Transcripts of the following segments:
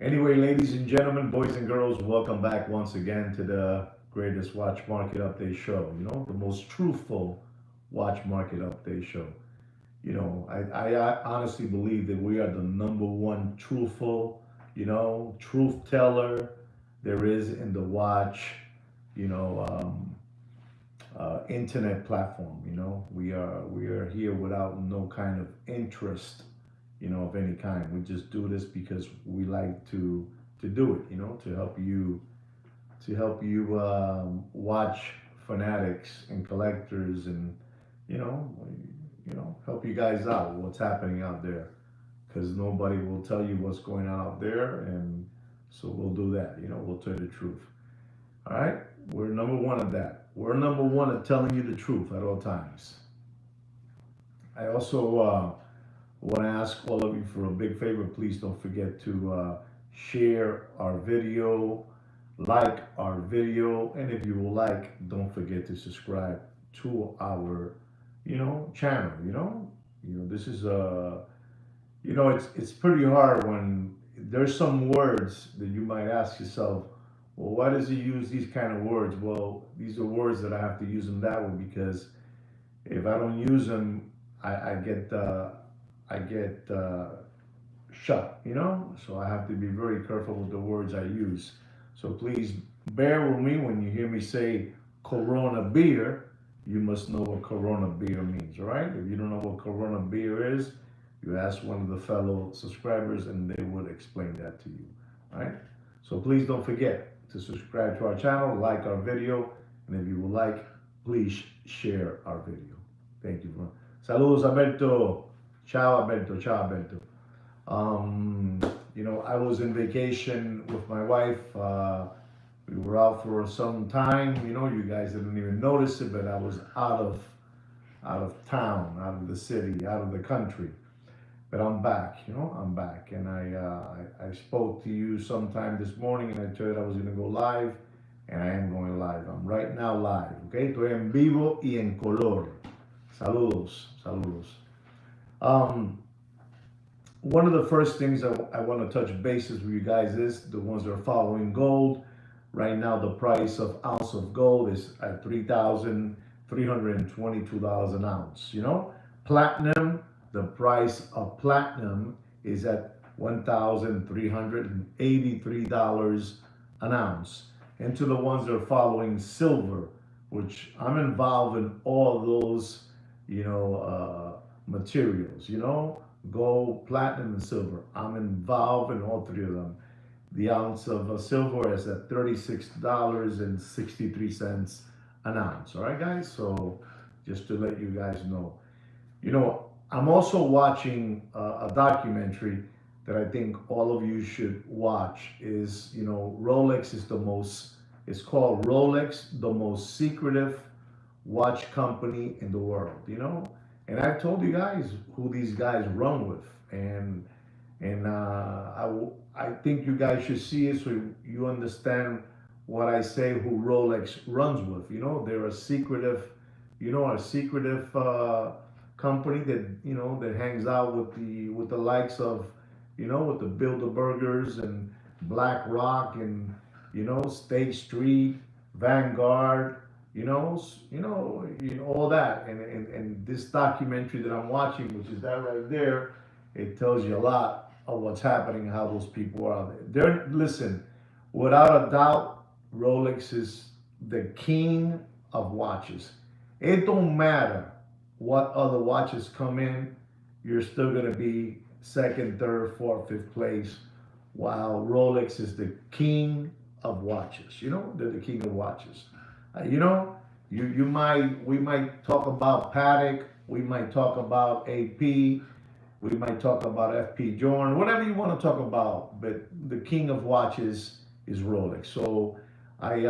Anyway, ladies and gentlemen, boys and girls, welcome back once again to the greatest watch market update show. The most truthful watch market update show. I honestly believe that we are the number one truthful, truth teller there is in the watch, you know, um, internet platform. We are here without no kind of interest, of any kind. We just do this because we like to do it, to help you watch fanatics and collectors, and you know, help you guys out what's happening out there, because nobody will tell you what's going on out there, and so we'll do that. We'll tell you the truth. All right, we're number one at that. We're number one at telling you the truth at all times. I also want to ask all of you for a big favor. Please don't forget to share our video, like our video, and if you will like, don't forget to subscribe to our, channel. This is it's pretty hard when there's some words that you might ask yourself, well, why does he use these kind of words? Well, these are words that I have to use them that way because if I don't use them, I get shut. So I have to be very careful with the words I use. So please bear with me when you hear me say Corona beer. You must know what Corona beer means, all right? If you don't know what Corona beer is, you ask one of the fellow subscribers and they would explain that to you, all right? So please don't forget to subscribe to our channel, like our video, and if you would like, please share our video. Thank you. Saludos, Alberto. Ciao, Alberto. Ciao, Alberto. I was in vacation with my wife. We were out for some time. You guys didn't even notice it, but I was out of town, out of the city, out of the country. But I'm back. I'm back, and I spoke to you sometime this morning, and I told you I was going to go live, and I am going live. I'm right now live. Okay, estoy en vivo y en color. Saludos, saludos. One of the first things I want to touch bases with you guys is the ones that are following gold. Right now, the price of ounce of gold is at $3,322 an ounce. Platinum, the price of platinum is at $1,383 an ounce. And to the ones that are following silver, which I'm involved in all those, materials, gold, platinum, and silver. I'm involved in all three of them. The ounce of silver is at $36.63 an ounce. All right, guys? So just to let you guys know. I'm also watching a documentary that I think all of you should watch. Rolex is it's called Rolex, the most secretive watch company in the world, And I've told you guys who these guys run with, and I think you guys should see it so you understand what I say. Who Rolex runs with? They're a secretive company that hangs out with the likes of, with the Bilderbergers and BlackRock and State Street, Vanguard, all that. And this documentary that I'm watching, which is that right there, it tells you a lot of what's happening, how those people are. Listen, without a doubt, Rolex is the king of watches. It don't matter what other watches come in, you're still gonna be second, third, fourth, fifth place, while Rolex is the king of watches. They're the king of watches. We might talk about Patek, we might talk about AP, we might talk about FP Journe, whatever you want to talk about, but the king of watches is Rolex. So I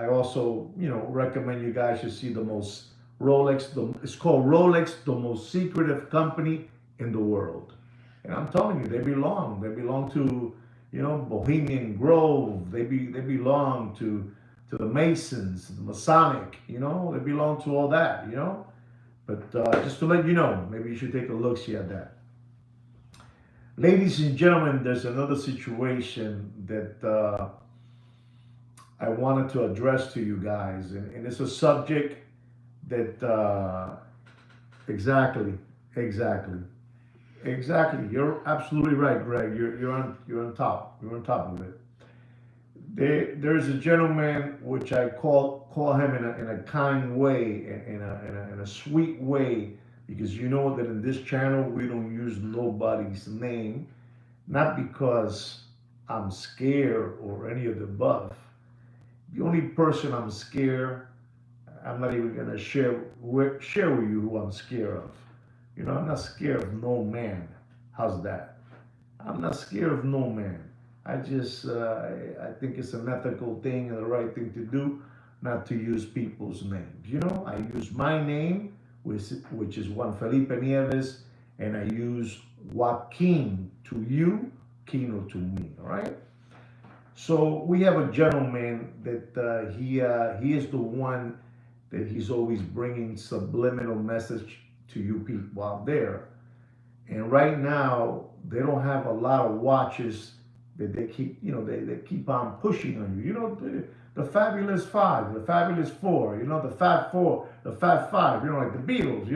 also recommend you guys to see the most Rolex. It's called Rolex, the most secretive company in the world. And I'm telling you, they belong. They belong to Bohemian Grove. They belong to the Masons, the Masonic. They belong to all that. But just to let you know, maybe you should take a look see at that. Ladies and gentlemen, there's another situation that I wanted to address to you guys, and it's a subject that exactly, exactly, exactly. You're absolutely right, Greg. You're on top of it. There's a gentleman which I call him in a kind way, in a sweet way, because you know that in this channel we don't use nobody's name, not because I'm scared or any of the above. The only person I'm scared, I'm not even gonna share with you who I'm scared of. You know, I'm not scared of no man. How's that? I'm not scared of no man. I think it's an ethical thing and the right thing to do, not to use people's names. You know, I use my name, which is Juan Felipe Nieves, and I use Joaquin to you, Kino to me. All right. So we have a gentleman that he is the one that he's always bringing subliminal message to you people out there. And right now, they don't have a lot of watches that they keep, they keep on pushing on you. You know, the Fabulous Five, the Fabulous Four, the Fab Four, the Fab Five, like the Beatles,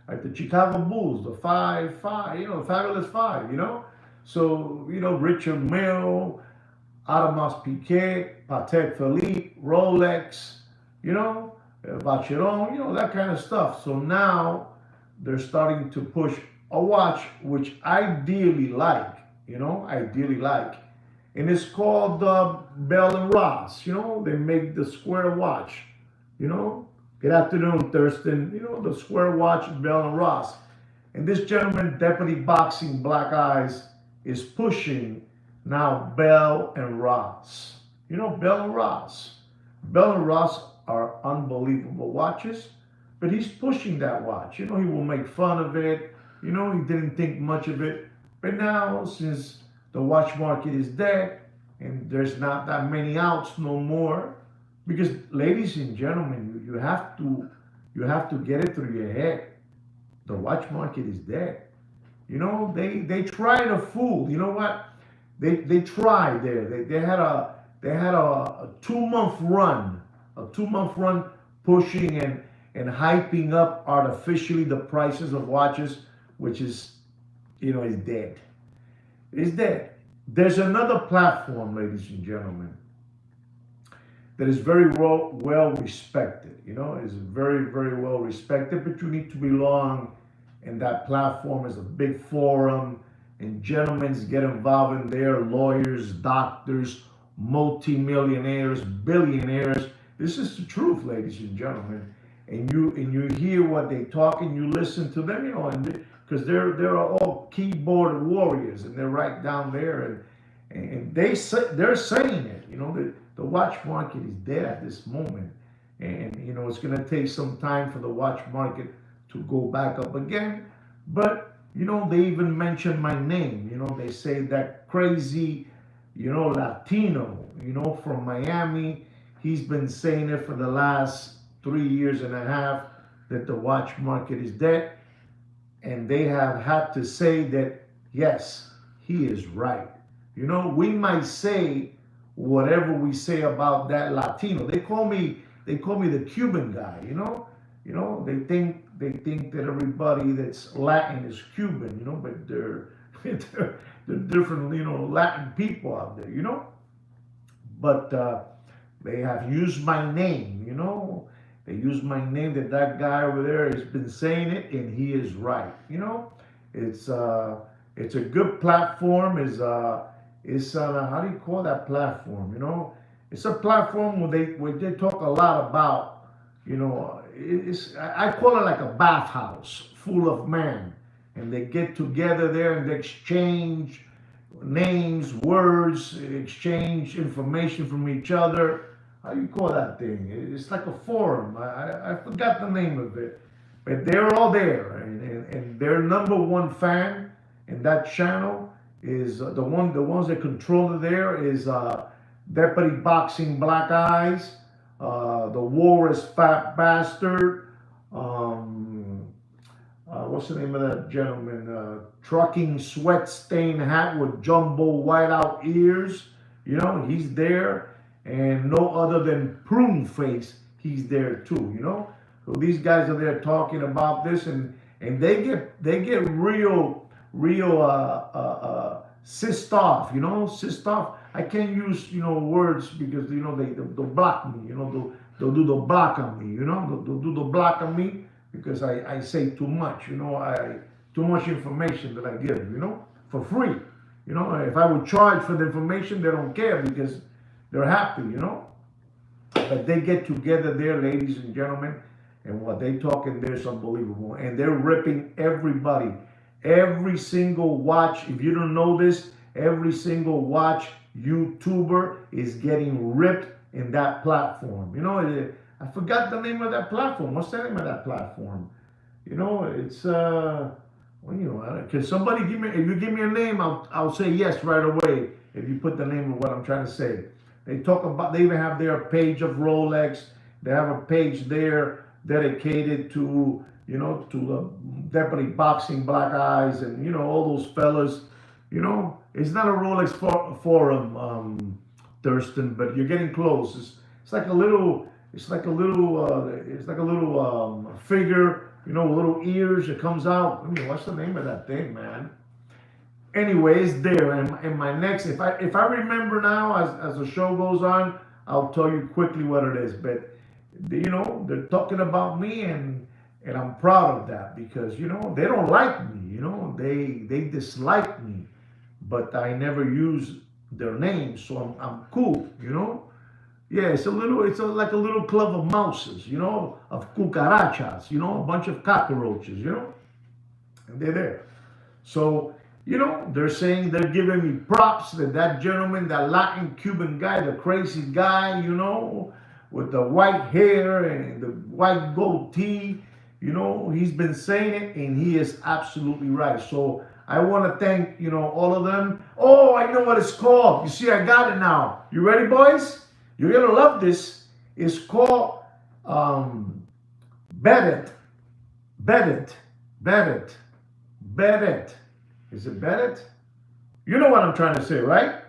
like the Chicago Bulls, the Five, the Fabulous Five, So, Richard Mille, Adamas Piquet, Patek Philippe, Rolex, you know, Vacheron, that kind of stuff. So now they're starting to push a watch which ideally like, and it's called Bell and Ross. They make the square watch. You know, good afternoon, Thurston. The square watch, Bell and Ross, and this gentleman, Deputy Boxing Black Eyes, is pushing now Bell and Ross. Bell and Ross. Bell and Ross are unbelievable watches, but he's pushing that watch. He will make fun of it. He didn't think much of it. But now, since the watch market is dead and there's not that many outs no more, because ladies and gentlemen, you have to get it through your head. The watch market is dead. They try to fool. You know what? They tried there. They had a 2 month run, pushing and hyping up artificially the prices of watches, which is dead. It's dead. There's another platform, ladies and gentlemen, that is very well respected. Is very, very well respected, but you need to belong in that platform. Is a big forum, and gentlemen get involved in there, lawyers, doctors, multimillionaires, billionaires. This is the truth, ladies and gentlemen. And you hear what they talk and you listen to them, and because they're all keyboard warriors and they're right down there and they're saying it. The watch market is dead at this moment, and it's going to take some time for the watch market to go back up again. But they even mention my name. They say that crazy, Latino, from Miami. He's been saying it for the last 3 years and a half that the watch market is dead. And they have had to say that, yes, he is right. We might say whatever we say about that Latino. They call me the Cuban guy, they think that everybody that's Latin is Cuban, but they're they're different, Latin people out there, But they have used my name, They use my name, that guy over there has been saying it, and he is right. It's it's a good platform. It's how do you call that platform? It's a platform where they talk a lot about, I call it like a bathhouse full of men, and they get together there and they exchange names, words, exchange information from each other. How do you call that thing? It's like a forum. I forgot the name of it, but they're all there, and their number one fan in that channel is the ones that control it there is Deputy Boxing Black Eyes, the Walrus Fat Bastard, what's the name of that gentleman? Trucking sweat stained hat with jumbo whiteout ears. You know, he's there, and no other than Prune Face, he's there too. You know, so these guys are there talking about this, and they get real sissed off. You know, sissed off. I can't use words because they'll block me. They'll do the block on me. They'll do the block on me because I say too much. Too much information that I give. For free. If I would charge for the information, they don't care because they're happy. But they get together there, ladies and gentlemen, and what they talking there is unbelievable, and they're ripping everybody. Every single watch, if you don't know this, every single watch YouTuber is getting ripped in that platform. I forgot the name of that platform. What's the name of that platform? It's can somebody give me? If you give me a name, I'll say yes right away. If you put the name of what I'm trying to say, they talk about. They even have their page of Rolex. They have a page there dedicated to to definitely boxing black eyes and all those fellas. It's not a Rolex forum, Thurston, but you're getting close. It's like a little figure, with little ears. It comes out. What's the name of that thing, man? Anyway, it's there. And my next, if I remember now, as the show goes on, I'll tell you quickly what it is. But they're talking about me, and I'm proud of that because they don't like me. They dislike me, but I never use their names, so I'm cool. Yeah, it's like a little club of mouses, of cucarachas, a bunch of cockroaches, and they're there. So, they're saying they're giving me props that gentleman, that Latin Cuban guy, the crazy guy, with the white hair and the white goatee, he's been saying it, and he is absolutely right. So I want to thank, all of them. Oh, I know what it's called. You see, I got it now. You ready, boys? You're going to love this. It's called Bet It. Bet It. Bet It. Bet It. Is it Bet It? You know what I'm trying to say, right?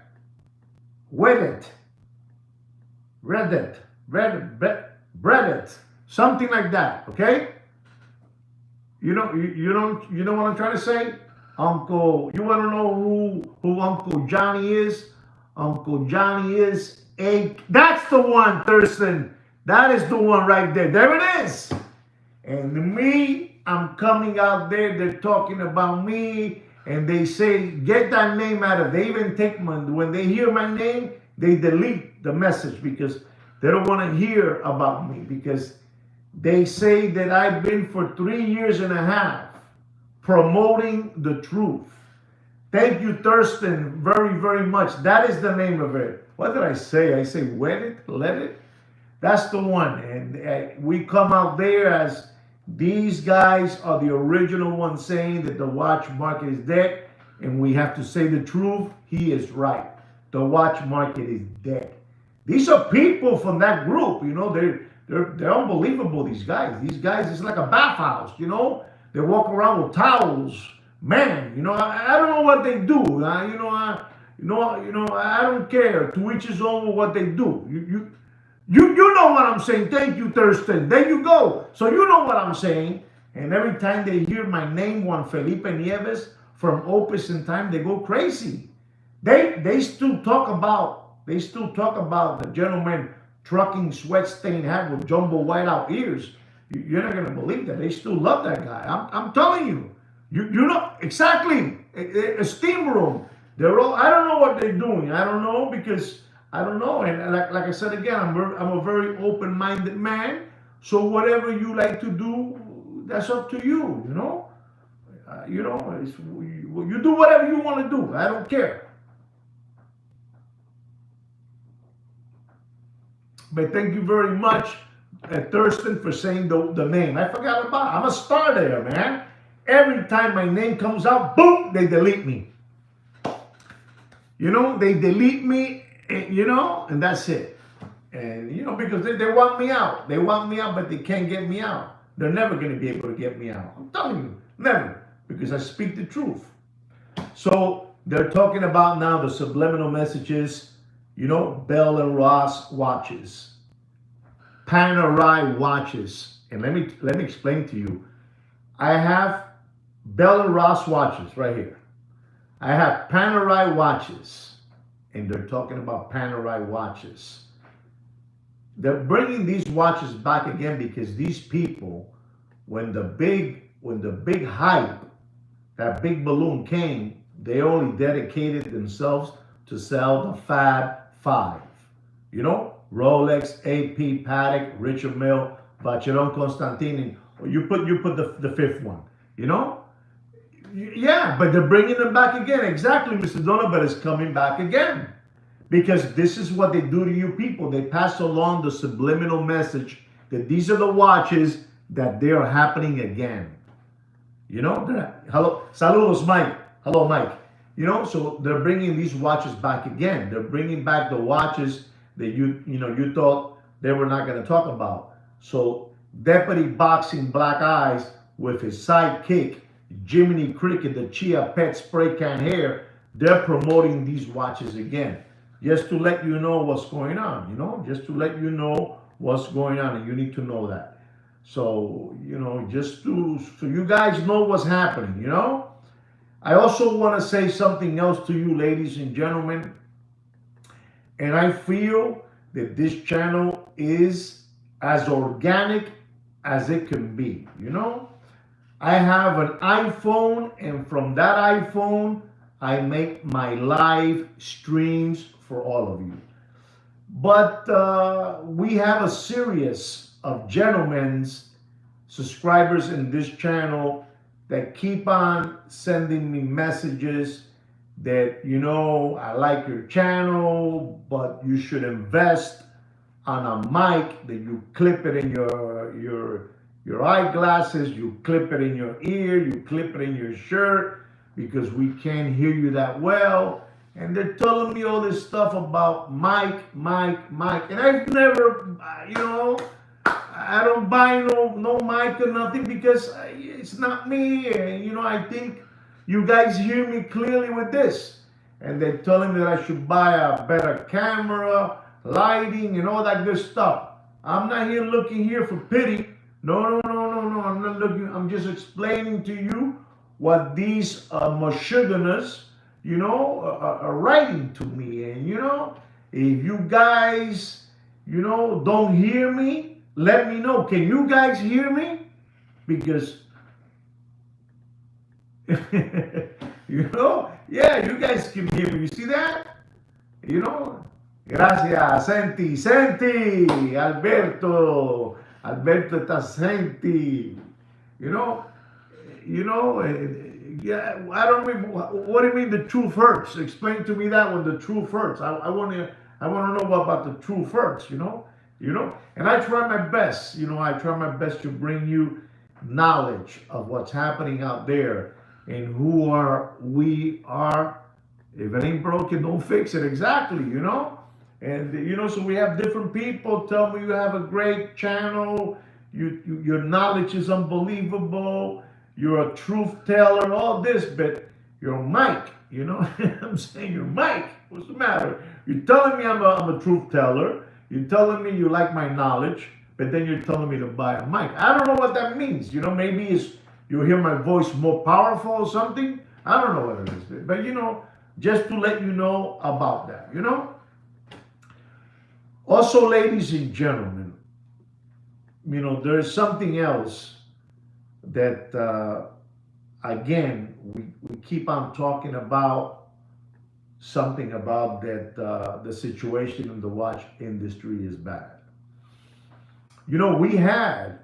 Wet It. Read it. Bread it. Something like that, okay? You know what I'm trying to say? Uncle, you want to know who Uncle Johnny is? Uncle Johnny is that's the one, Thurston. That is the one right there. There it is. And me, I'm coming out there. They're talking about me, and they say, get that name out of it. They even take when they hear my name, they delete the message because they don't want to hear about me because they say that I've been for 3 years and a half promoting the truth. Thank you, Thurston, very, very much. That is the name of it. What did I say? I say, wet it, let it. That's the one. And we come out there as these guys are the original ones saying that the watch market is dead. And we have to say the truth. He is right. The watch market is dead. These are people from that group. They're unbelievable, these guys. These guys, it's like a bathhouse, They walk around with towels. Man, I don't know what they do. I don't care. To each his own what they do. You know what I'm saying. Thank you, Thurston. There you go. So you know what I'm saying. And every time they hear my name, Juan Felipe Nieves from Opus in Time, they go crazy. They still talk about the gentleman trucking sweat stained hat with jumbo whiteout ears. You're not gonna believe that. They still love that guy. I'm telling you. You know exactly. A steam room. They're all. I don't know what they're doing. I don't know because I don't know. And like I said again, I'm a very open-minded man. So whatever you like to do, that's up to you. You do whatever you want to do. I don't care. But thank you very much, Thurston, for saying the name. I forgot about it. I'm a star there, man. Every time my name comes out, boom, they delete me. They delete me, and that's it. And, because they want me out. They want me out, but they can't get me out. They're never going to be able to get me out. I'm telling you. Never, because I speak the truth. So they're talking about now the subliminal messages, Bell and Ross watches, Panerai watches. And let me explain to you. I have Bell and Ross watches right here. I have Panerai watches, and they're talking about Panerai watches. They're bringing these watches back again because these people, when the big hype, that big balloon came, they only dedicated themselves to sell the Fab Five. Rolex, AP, Patek, Richard Mille, Vacheron Constantin. You put the fifth one. You know, yeah, but they're bringing them back again. Exactly, Mr. Donovan is coming back again. Because this is what they do to you people. They pass along the subliminal message that these are the watches that they are happening again. Hello, saludos, Mike. Hello, Mike. So they're bringing these watches back again. They're bringing back the watches that you thought they were not going to talk about. So Deputy Boxing Black Eyes with his sidekick, Jiminy Cricket, the Chia Pet spray can hair, they're promoting these watches again. Just to let you know what's going on, just to let you know what's going on, and you need to know that. So, just so you guys know what's happening, I also want to say something else to you, ladies and gentlemen. And I feel that this channel is as organic as it can be, I have an iPhone, and from that iPhone, I make my live streams for all of you. But we have a series of gentlemen's subscribers in this channel that keep on sending me messages that, I like your channel, but you should invest on a mic that you clip it in your eyeglasses, you clip it in your ear, you clip it in your shirt, because we can't hear you that well. And they're telling me all this stuff about Mike. And I've never, I don't buy no mic or nothing, because it's not me. And, I think you guys hear me clearly with this. And they're telling me that I should buy a better camera, lighting, and all that good stuff. I'm not looking here for pity. No. I'm not looking. I'm just explaining to you what these Michiganers, are writing to me. And, if you guys, don't hear me, let me know. Can you guys hear me? Because, yeah, you guys can hear me. You see that? Gracias, Senti, Alberto está Senti. Yeah, I don't mean, what do you mean the truth hurts? Explain to me that when the truth hurts. I want to know about the truth hurts, and I try my best, to bring you knowledge of what's happening out there and who we are. If it ain't broken, don't fix it. Exactly, And, so we have different people tell me you have a great channel. Your knowledge is unbelievable. You're a truth teller, all this, but your mic, I'm saying your mic. What's the matter? You're telling me I'm a truth teller. You're telling me you like my knowledge, but then you're telling me to buy a mic. I don't know what that means. Maybe you hear my voice more powerful or something. I don't know what it is. But, just to let you know about that, Also, ladies and gentlemen, there's something else that, again, we keep on talking about, something about that the situation in the watch industry is bad. We had,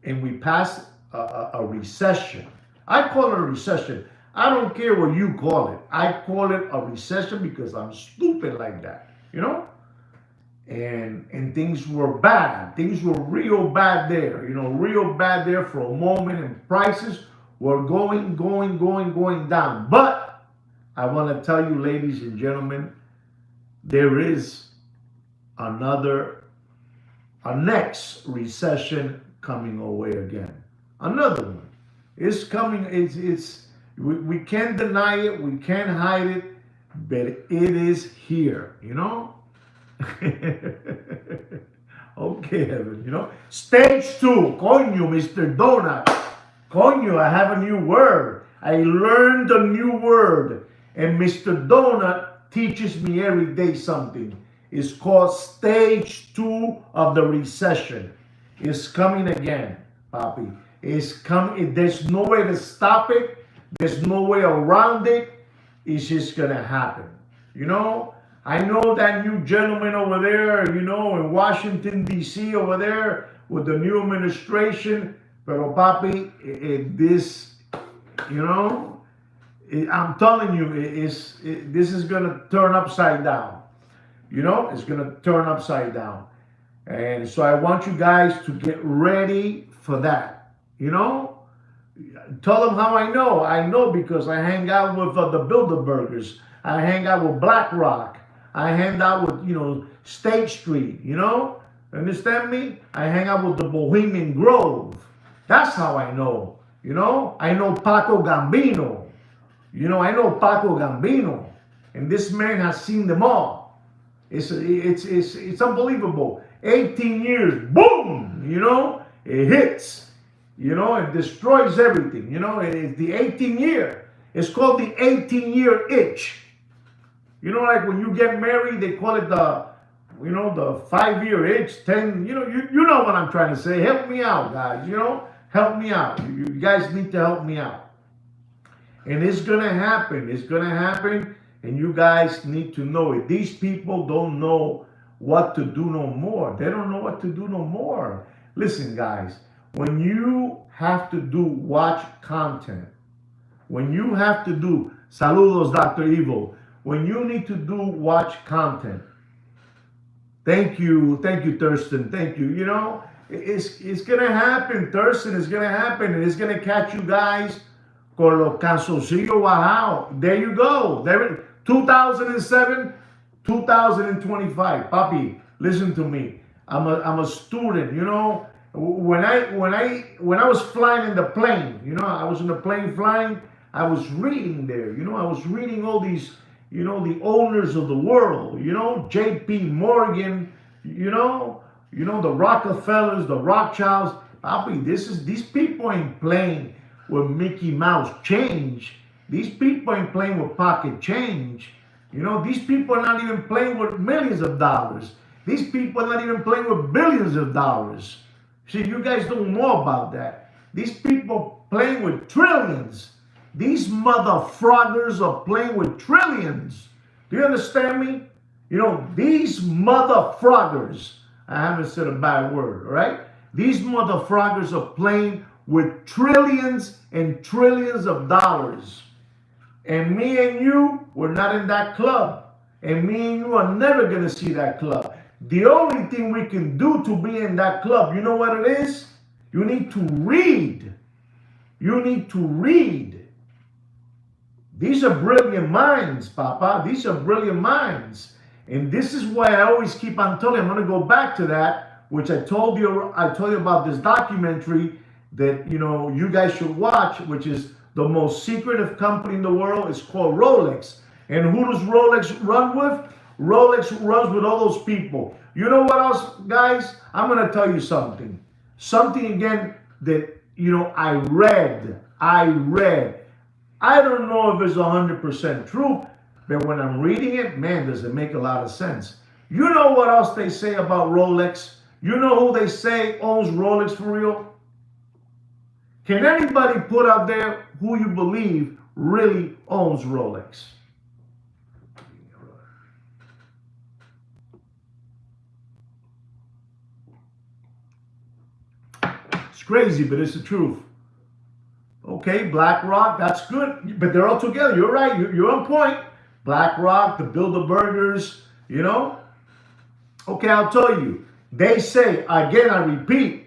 and we passed a recession. I call it a recession. I don't care what you call it. I call it a recession because I'm stupid like that, And things were bad. Things were real bad there, real bad there for a moment, and prices were going down. But I want to tell you, ladies and gentlemen, there is a next recession coming our way again. Another one. It's coming. We can't deny it. We can't hide it, but it is here. You know. Okay, Evan. You know. Stage 2. Coño, Mr. Donut. Coño, I have a new word. I learned a new word, and Mr. Donut teaches me every day something. It's called stage 2 of the recession. It's coming again, Papi. It's coming. There's no way to stop it. There's no way around it. It's just gonna happen. You know, I know that new gentleman over there, you know, in Washington, D.C. over there with the new administration. Pero Papi, this, you know, I'm telling you, this is gonna turn upside down. You know, it's gonna turn upside down. And so I want you guys to get ready for that. You know, tell them how I know. I know because I hang out with the Bilderbergers. I hang out with BlackRock. I hang out with, you know, State Street. You know, understand me? I hang out with the Bohemian Grove. That's how I know. You know, I know Paco Gambino. You know, I know Paco Gambino. And this man has seen them all. It's unbelievable. 18 years, boom, you know, it hits, you know, it destroys everything, you know, it's the 18-year. It's called the 18-year itch. You know, like when you get married, they call it the, you know, the 5-year itch, 10, you know, you know what I'm trying to say. Help me out, guys, you know, help me out. You guys need to help me out. And it's going to happen. It's going to happen. And you guys need to know it. These people don't know what to do no more. They don't know what to do no more. Listen, guys, when you have to do watch content, when you have to do, saludos, Dr. Evil, when you need to do watch content, thank you, Thurston, thank you. You know, it's going to happen, Thurston, it's going to happen, and it's going to catch you guys con los calzoncillos bajados. There you go. There, 2007, 2025. Papi, listen to me. I'm a student, you know. When I was flying in the plane, you know, I was in the plane flying, I was reading there, you know, I was reading all these, you know, the owners of the world, you know, J.P. Morgan, you know, the Rockefellers, the Rothschilds. Papi, these people ain't playing with Mickey Mouse change. These people ain't playing with pocket change. You know, these people are not even playing with millions of dollars. These people are not even playing with billions of dollars. See, you guys don't know about that. These people playing with trillions. These motherfroggers are playing with trillions. Do you understand me? You know, these motherfroggers, I haven't said a bad word, all right? These motherfroggers are playing with trillions and trillions of dollars. And me and you, we're not in that club. And me and you are never going to see that club. The only thing we can do to be in that club, you know what it is? You need to read. You need to read. These are brilliant minds, Papa. These are brilliant minds. And this is why I always keep on telling you, I'm going to go back to that, which I told you about this documentary that, you know, you guys should watch, which is the most secretive company in the world. It's called Rolex. And who does Rolex run with? Rolex runs with all those people. You know what else, guys? I'm going to tell you something. Something again that, you know, I read. I don't know if it's 100% true, but when I'm reading it, man, does it make a lot of sense. You know what else they say about Rolex? You know who they say owns Rolex for real? Can anybody put out there who you believe really owns Rolex? It's crazy, but it's the truth. Okay, BlackRock, that's good, but they're all together. You're right. You're on point. BlackRock, the Bilderbergers, you know. Okay, I'll tell you. They say, again, I repeat,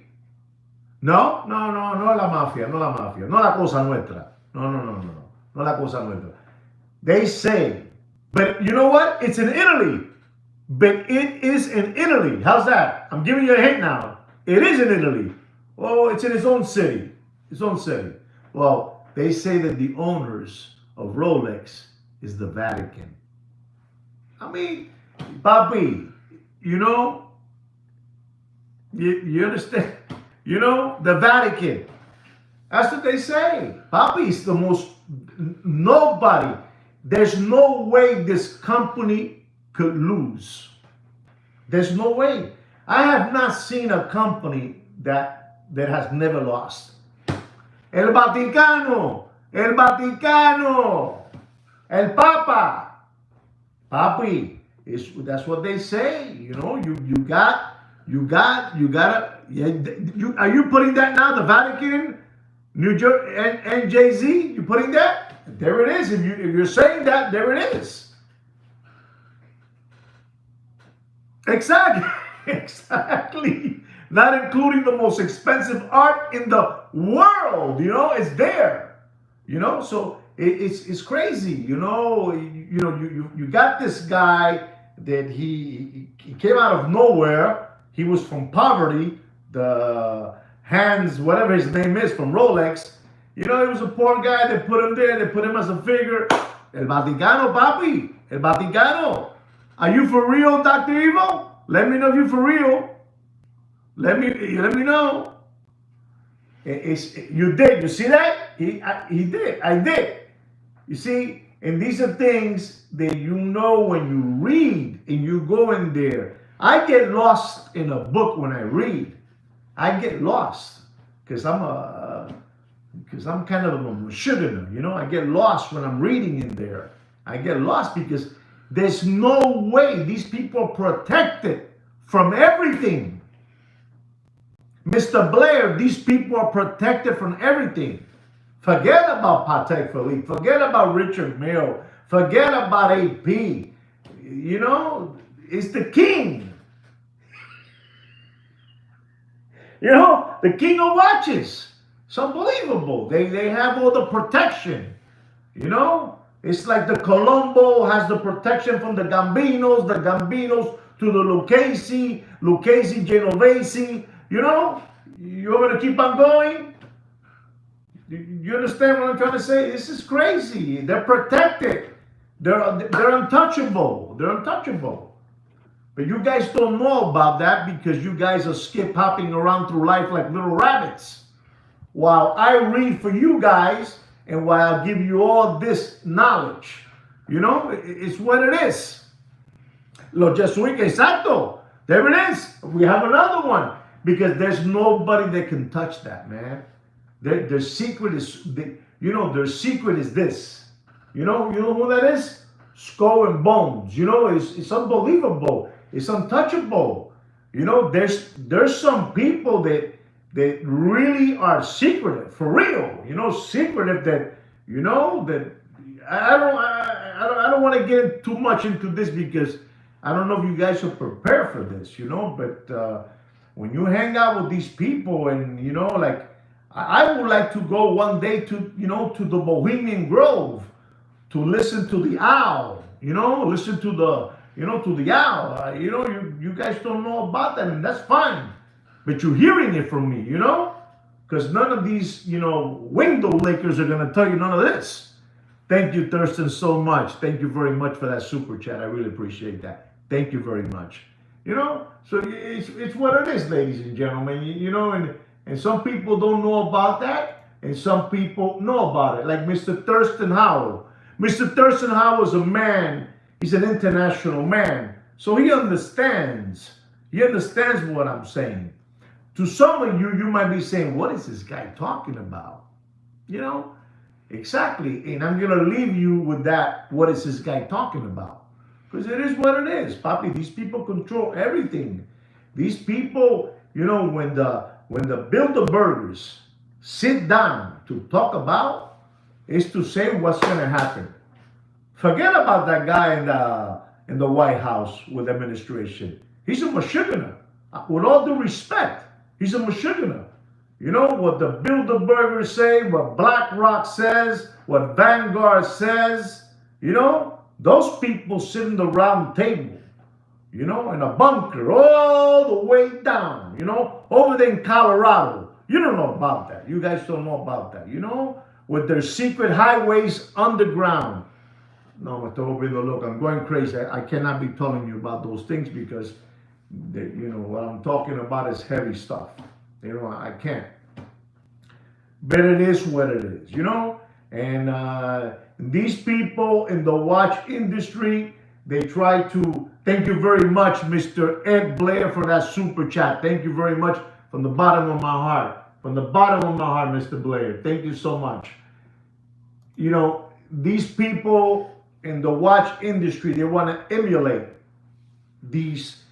no la mafia, no la cosa nuestra. No la cosa nuestra. They say, but you know what? It's in Italy. But it is in Italy. How's that? I'm giving you a hint now. It is in Italy. Oh, it's in its own city. Its own city. Well, they say that the owners of Rolex is the Vatican. I mean, Papi, you know, you understand? You know, the Vatican. That's what they say. Papi is the most, nobody, there's no way this company could lose. There's no way. I have not seen a company that has never lost. El Vaticano, El Vaticano, El Papa. Papi, that's what they say. You know, you gotta. Yeah, are you putting that now? The Vatican, New Jersey, and Jay-Z. You putting that? There it is. If you're saying that, there it is. Exactly. Exactly. Not including the most expensive art in the world. You know, it's there. You know, so it's crazy. You got this guy that he came out of nowhere. He was from poverty. The Hans, whatever his name is, from Rolex. You know, he was a poor guy. They put him there. They put him as a figure. El Vaticano, papi. El Vaticano. Are you for real, Dr. Evil? Let me know if you're for real. Let me know. You did. You see that? He did. I did. You see, and these are things that you know when you read and you go in there. I get lost in a book when I read. I get lost because I'm kind of a sugar, you know. I get lost when I'm reading in there. I get lost because there's no way these people are protected from everything. Mr. Blair, these people are protected from everything. Forget about Patek Philippe. Forget about Richard Mille. Forget about AP. You know, it's the king. You know, the king of watches. It's unbelievable. They have all the protection. You know, it's like the Colombo has the protection from the Gambinos to the Lucchese Genovese. You know, you want me to keep on going? You understand what I'm trying to say? This is crazy. They're protected. They're untouchable. They're untouchable. But you guys don't know about that because you guys are skip hopping around through life like little rabbits. While I read for you guys and while I give you all this knowledge. You know, it's what it is. Lo Jesuica, exacto. There it is. We have another one. Because there's nobody that can touch that, man. Their secret is, their secret is this. You know who that is? Skull and Bones. You know, it's unbelievable. It's untouchable. You know, there's some people that really are secretive, for real. You know, secretive that, you know, that I don't want to get too much into this because I don't know if you guys are prepared for this, you know, but when you hang out with these people and, you know, like, I would like to go one day to, you know, to the Bohemian Grove to listen to the owl, you know, listen to the, you know, to the owl. You know, you guys don't know about that, and that's fine. But you're hearing it from me, you know, because none of these, you know, window lickers are going to tell you none of this. Thank you, Thurston, so much. Thank you very much for that super chat. I really appreciate that. Thank you very much. You know, so it's what it is, ladies and gentlemen. You know, and some people don't know about that, and some people know about it. Like Mr. Thurston Howell. Mr. Thurston Howell is a man. He's an international man, so he understands. He understands what I'm saying. To some of you, you might be saying, "What is this guy talking about?" You know, exactly. And I'm gonna leave you with that. What is this guy talking about? Because it is what it is, Papi. These people control everything. These people, you know, when the Bilderbergers sit down to talk about, is to say what's going to happen. Forget about that guy in the White House with administration. He's a Michiganer. With all due respect, he's a Michiganer. You know what the Bilderbergers say, what BlackRock says, what Vanguard says, you know? Those people sit in the round table, you know, in a bunker all the way down, you know, over there in Colorado. You don't know about that. You guys don't know about that. With their secret highways underground. No, Mr. Obino, look, I'm going crazy. I cannot be telling you about those things because, what I'm talking about is heavy stuff. I can't. But it is what it is. And these people in the watch industry, they try to, thank you very much, Mr. Ed Blair, for that super chat. Thank you very much from the bottom of my heart. From the bottom of my heart, Mr. Blair. Thank you so much. These people in the watch industry, they want to emulate these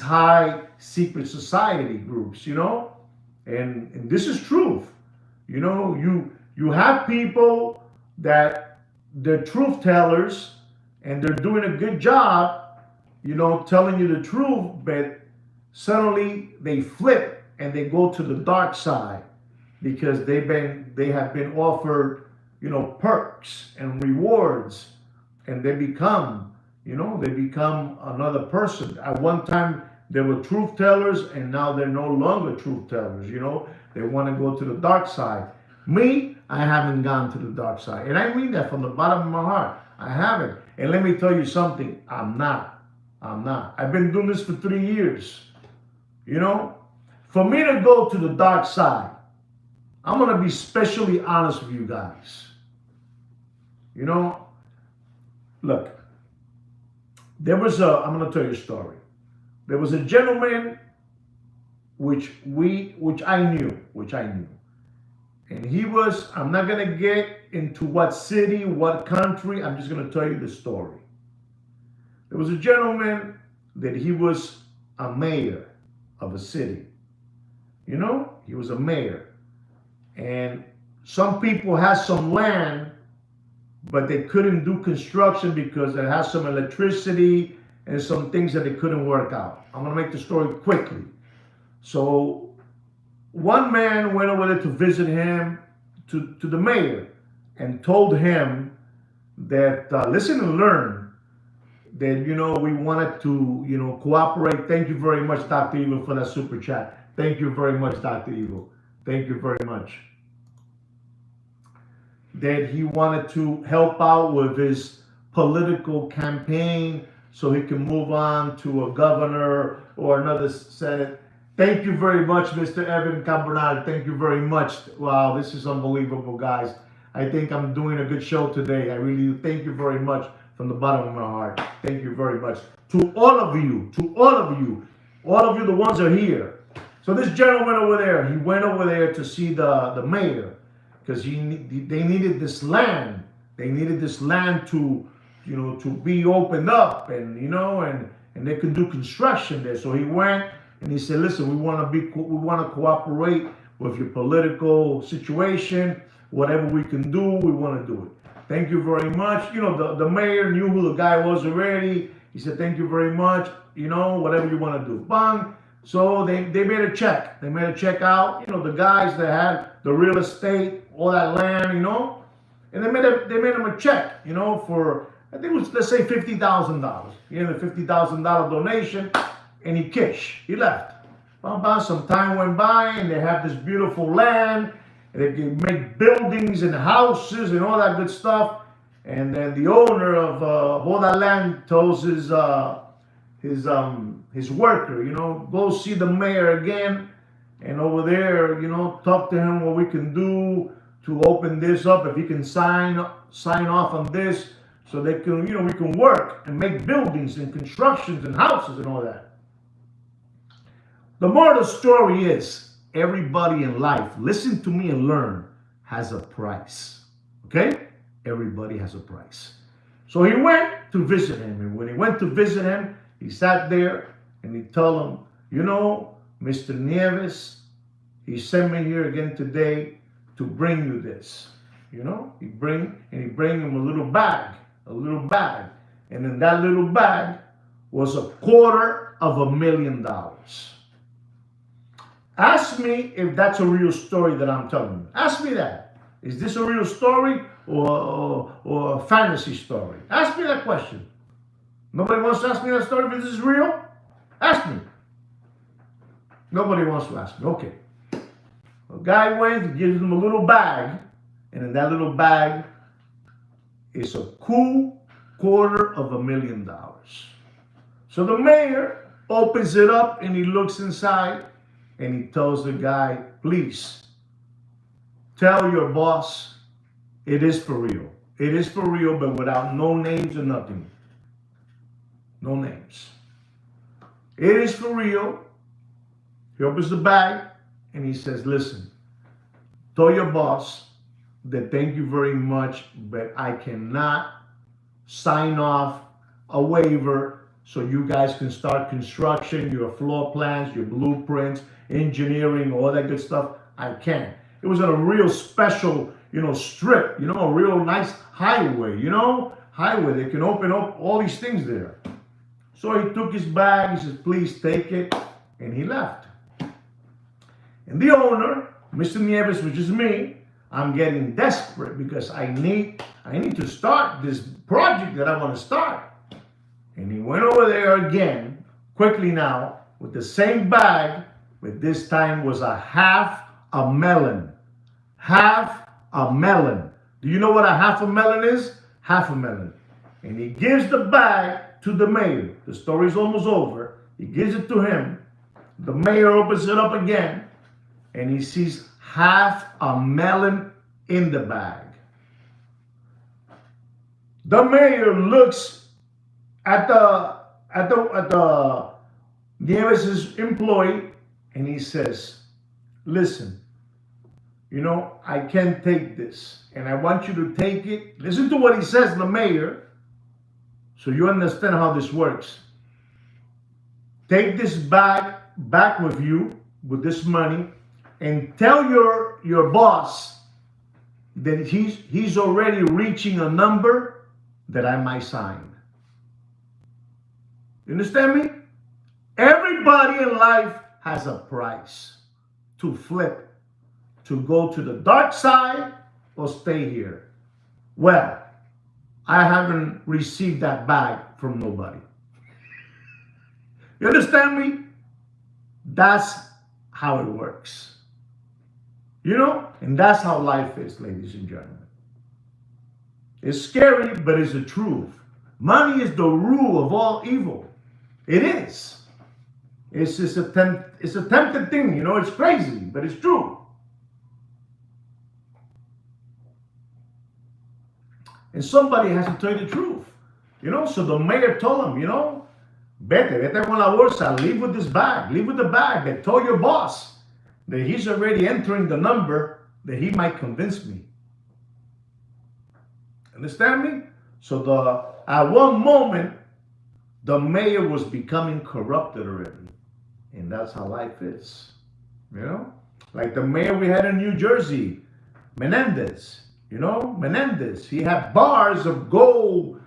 high secret society groups, and this is truth. You have people that they're truth tellers and they're doing a good job, telling you the truth, but suddenly they flip and they go to the dark side because they have been offered, perks and rewards, and they become another person. At one time they were truth tellers and now they're no longer truth tellers. They want to go to the dark side. Me, I haven't gone to the dark side. And I mean that from the bottom of my heart. I haven't. And let me tell you something. I'm not. I've been doing this for 3 years. For me to go to the dark side, I'm going to be especially honest with you guys. Look, I'm going to tell you a story. There was a gentleman which I knew. And he was, I'm not going to get into what city, what country, I'm just going to tell you the story. There was a gentleman that he was a mayor of a city. He was a mayor. And some people had some land, but they couldn't do construction because it has some electricity and some things that they couldn't work out. I'm going to make the story quickly. So one man went over there to visit him, to the mayor, and told him that, listen and learn, that, we wanted to, cooperate. Thank you very much, Dr. Evil, for that super chat. Thank you very much, Dr. Evil. Thank you very much. That he wanted to help out with his political campaign so he can move on to a governor or another senate. Thank you very much, Mr. Evan Cabral. Thank you very much. Wow, this is unbelievable, guys. I think I'm doing a good show today. I really do. Thank you very much from the bottom of my heart. Thank you very much. To all of you, the ones that are here. So this gentleman over there, he went over there to see the mayor because they needed this land. They needed this land to, to be opened up and, and they could do construction there. So he went. And he said, listen, we want to cooperate with your political situation. Whatever we can do, we want to do it. Thank you very much. The mayor knew who the guy was already. He said, thank you very much. Whatever you want to do. Bang. So they made a check. They made a check out. The guys that had the real estate, all that land, and they made him a check, for, I think it was, let's say $50,000. He had a $50,000 donation. And he left. Some time went by and they have this beautiful land. And they can make buildings and houses and all that good stuff. And then the owner of all that land tells his worker, go see the mayor again. And over there, talk to him what we can do to open this up. If he can sign off on this so they can, we can work and make buildings and constructions and houses and all that. The moral of the story is, everybody in life, listen to me and learn, has a price. Okay? Everybody has a price. So he went to visit him. And when he went to visit him, he sat there and he told him, Mr. Nieves, he sent me here again today to bring you this. He bring him a little bag. And in that little bag was $250,000. Ask me if that's a real story that I'm telling you. Ask me that. Is this a real story or a fantasy story? Ask me that question. Nobody wants to ask me that story if this is real? Ask me. Nobody wants to ask me. Okay. guy went, gives him a little bag, and in that little bag is a cool $250,000. So the mayor opens it up and he looks inside and he tells the guy, please tell your boss it is for real. It is for real, but without no names or nothing. No names. It is for real. He opens the bag and he says, listen, tell your boss that thank you very much, but I cannot sign off a waiver so you guys can start construction, your floor plans, your blueprints, engineering, all that good stuff. I can't. It was on a real special, strip, a real nice highway, highway. They can open up all these things there. So he took his bag, he says, please take it, and he left. And the owner, Mr. Nieves, which is me, I'm getting desperate because I need to start this project that I want to start. And he went over there again, quickly now, with the same bag, but this time was a half a melon. Half a melon. Do you know what a half a melon is? Half a melon. And he gives the bag to the mayor. The story's almost over. He gives it to him. The mayor opens it up again, and he sees half a melon in the bag. The mayor looks at the Nieves' employee, and he says, listen, I can't take this, and I want you to take it. Listen to what he says, the mayor, so you understand how this works. Take this bag back with you, with this money, and tell your boss that he's already reaching a number that I might sign. You understand me? Everybody in life has a price to flip, to go to the dark side or stay here. Well, I haven't received that bag from nobody. You understand me? That's how it works. And that's how life is, ladies and gentlemen. It's scary, but it's the truth. Money is the rule of all evil. It is. It's just a tempted thing, it's crazy, but it's true. And somebody has to tell you the truth. So the mayor told him, vete con la bolsa, leave with this bag, leave with the bag. They told your boss that he's already entering the number that he might convince me. Understand me? So at one moment, the mayor was becoming corrupted already. And that's how life is. Like the mayor we had in New Jersey, Menendez. Menendez. He had bars of gold,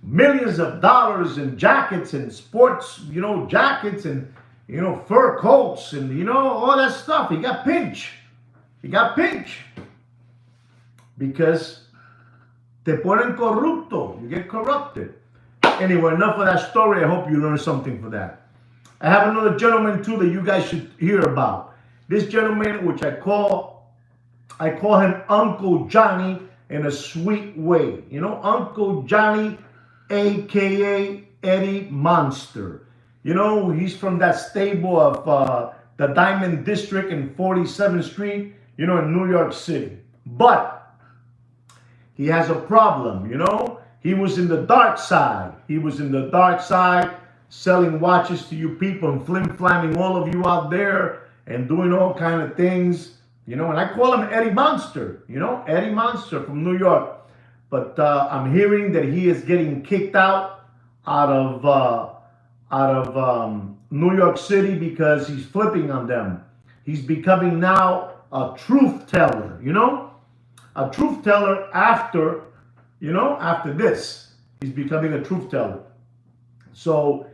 millions of dollars in jackets and sports, jackets and, fur coats and, all that stuff. He got pinched. Because te ponen corrupto. You get corrupted. Anyway, enough of that story. I hope you learned something from that. I have another gentleman too that you guys should hear about. This gentleman, which I call him Uncle Johnny in a sweet way. Uncle Johnny, a.k.a. Eddie Monster. He's from that stable of the Diamond District in 47th Street, in New York City. But he has a problem, He was in the dark side. Selling watches to you people and flim-flamming all of you out there and doing all kind of things, and I call him Eddie Monster, Eddie Monster from New York. But I'm hearing that he is getting kicked out of New York City because he's flipping on them. He's becoming now a truth teller, a truth teller after this. He's becoming a truth teller. So,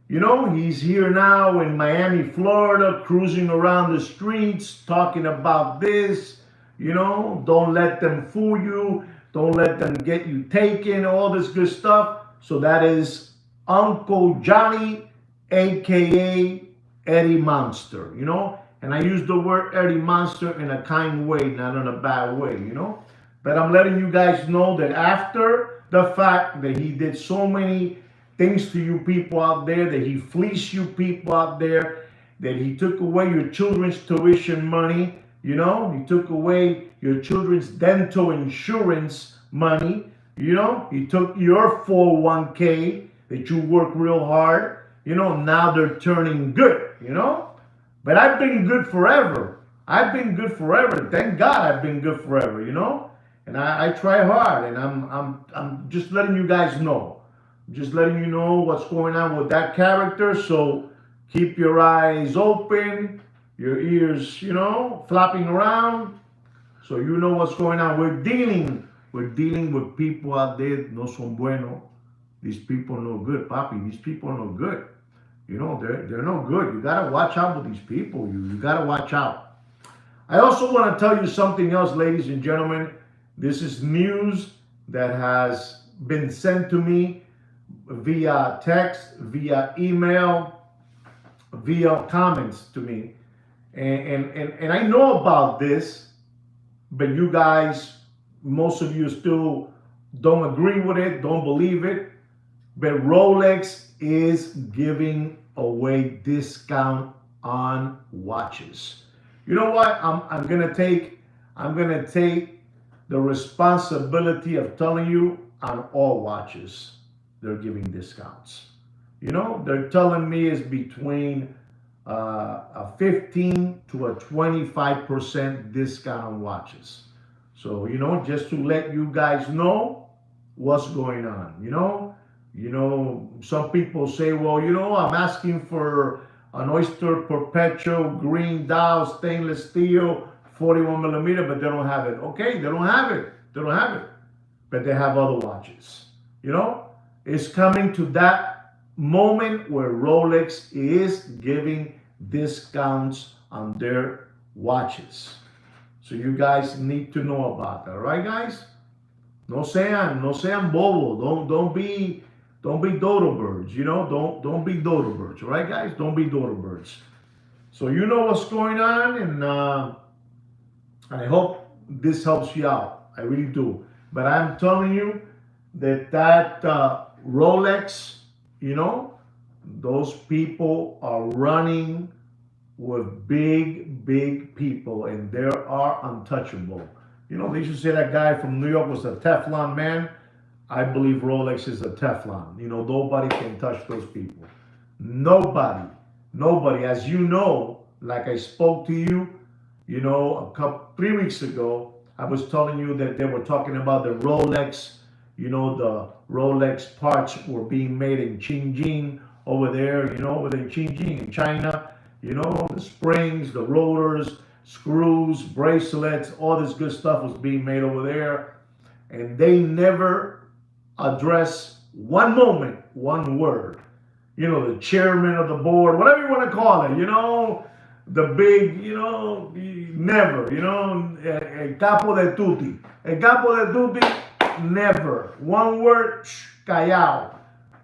he's here now in Miami, Florida, cruising around the streets, talking about this, don't let them fool you. Don't let them get you taken, all this good stuff. So that is Uncle Johnny, a.k.a. Eddie Monster, And And I use the word Eddie Monster in a kind way, not in a bad way, you know? But I'm letting you guys know that after the fact that he did so many things to you people out there, that he fleeced you people out there, that he took away your children's tuition money, you know, he took away your children's dental insurance money, you know, he took your 401k that you work real hard, you know, now they're turning good, you know. But I've been good forever. I've been good forever. Thank God I've been good forever, you know? And I try hard, and I'm just letting you guys know. Just letting you know what's going on with that character. So keep your eyes open, your ears, you know, flopping around, so you know what's going on. We're dealing with people out there no son bueno. These people no good, papi. These people no good. You know, they're no good. You gotta watch out with these people. You gotta watch out. I also want to tell you something else, ladies and gentlemen. This is news that has been sent to me via text, via email, via comments to me. And I know about this, but you guys, most of you still don't agree with it, don't believe it. But Rolex is giving away discount on watches. You know what? I'm gonna take the responsibility of telling you on all watches they're giving discounts. You know, they're telling me it's between a 15 to a 25% discount on watches. So, you know, just to let you guys know what's going on, you know, some people say, well, you know, I'm asking for an Oyster Perpetual green dial stainless steel 41 millimeter, but they don't have it. Okay, they don't have it. They don't have it. But they have other watches. You know, it's coming to that moment where Rolex is giving discounts on their watches. So you guys need to know about that, right, guys? No sean bobo. Don't be dodo birds. You know, don't be dodo birds, right, guys? Don't be dodo birds. So you know what's going on, and I hope this helps you out. I really do. But I'm telling you that Rolex, you know, those people are running with big people, and they are untouchable. You know, they used to say that guy from New York was a Teflon man. I believe Rolex is a Teflon. You know, nobody can touch those people. Nobody. Nobody. As you know, like I spoke to you, you know, 3 weeks ago, I was telling you that they were talking about the Rolex, you know, the Rolex parts were being made in Xinjiang over there, you know, over there in Xinjiang in China, you know, the springs, the rotors, screws, bracelets, all this good stuff was being made over there. And they never address one moment, one word. You know, the chairman of the board, whatever you want to call it, you know, the big, you know, never, you know, el capo de tutti. El capo de tutti, never. One word, callao.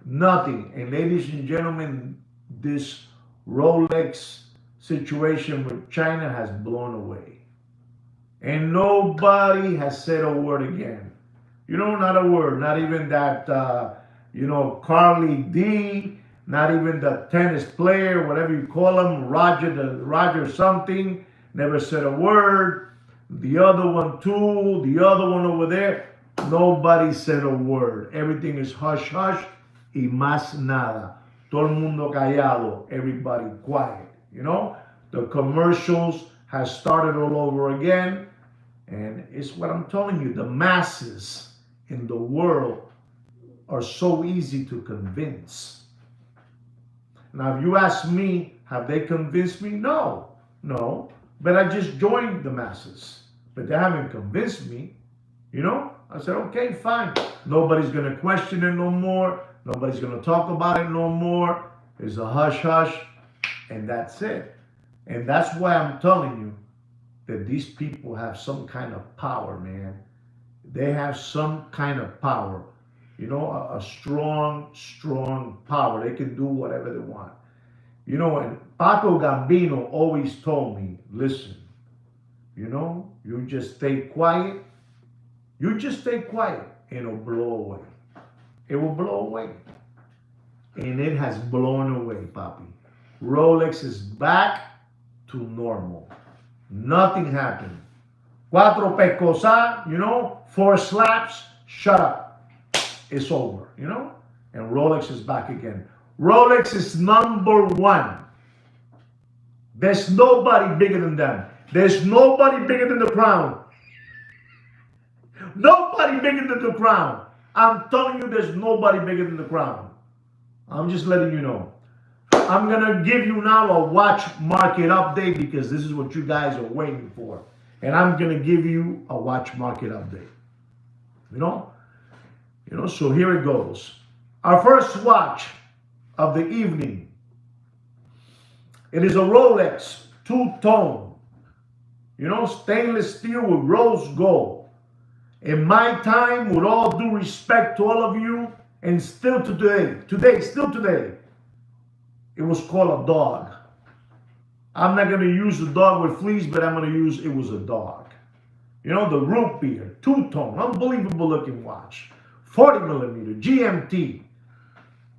Nothing. And ladies and gentlemen, this Rolex situation with China has blown away. And nobody has said a word again. You know, not a word. Not even that, you know, Carly D, not even the tennis player, whatever you call him, Roger something, never said a word. The other one too, the other one over there, nobody said a word. Everything is hush hush y más nada. Todo el mundo callado, everybody quiet. You know, the commercials has started all over again. And it's what I'm telling you, the masses in the world are so easy to convince. Now, if you ask me, have they convinced me? No, no. But I just joined the masses. But they haven't convinced me. You know? I said, okay, fine. Nobody's going to question it no more. Nobody's going to talk about it no more. It's a hush hush. And that's it. And that's why I'm telling you that these people have some kind of power, man. They have some kind of power. You know, a strong power. They can do whatever they want. You know, and Paco Gambino always told me, listen, you know, you just stay quiet. You just stay quiet and it'll blow away. It will blow away. And it has blown away, Papi. Rolex is back to normal. Nothing happened. Cuatro pescosa, you know, 4 slaps, shut up. It's over, you know? And Rolex is back again. Rolex is number 1. There's nobody bigger than them. There's nobody bigger than the crown. Nobody bigger than the crown. I'm telling you, there's nobody bigger than the crown. I'm just letting you know. I'm going to give you now a watch market update because this is what you guys are waiting for. And I'm going to give you a watch market update. You know, so here it goes. Our first watch of the evening. It is a Rolex two-tone. You know, stainless steel with rose gold. In my time, with all due respect to all of you, and still today, it was called a dog. I'm not going to use the dog with fleas, but I'm going to use it was a dog. You know, the root beer, two-tone, unbelievable looking watch. 40 millimeter, GMT.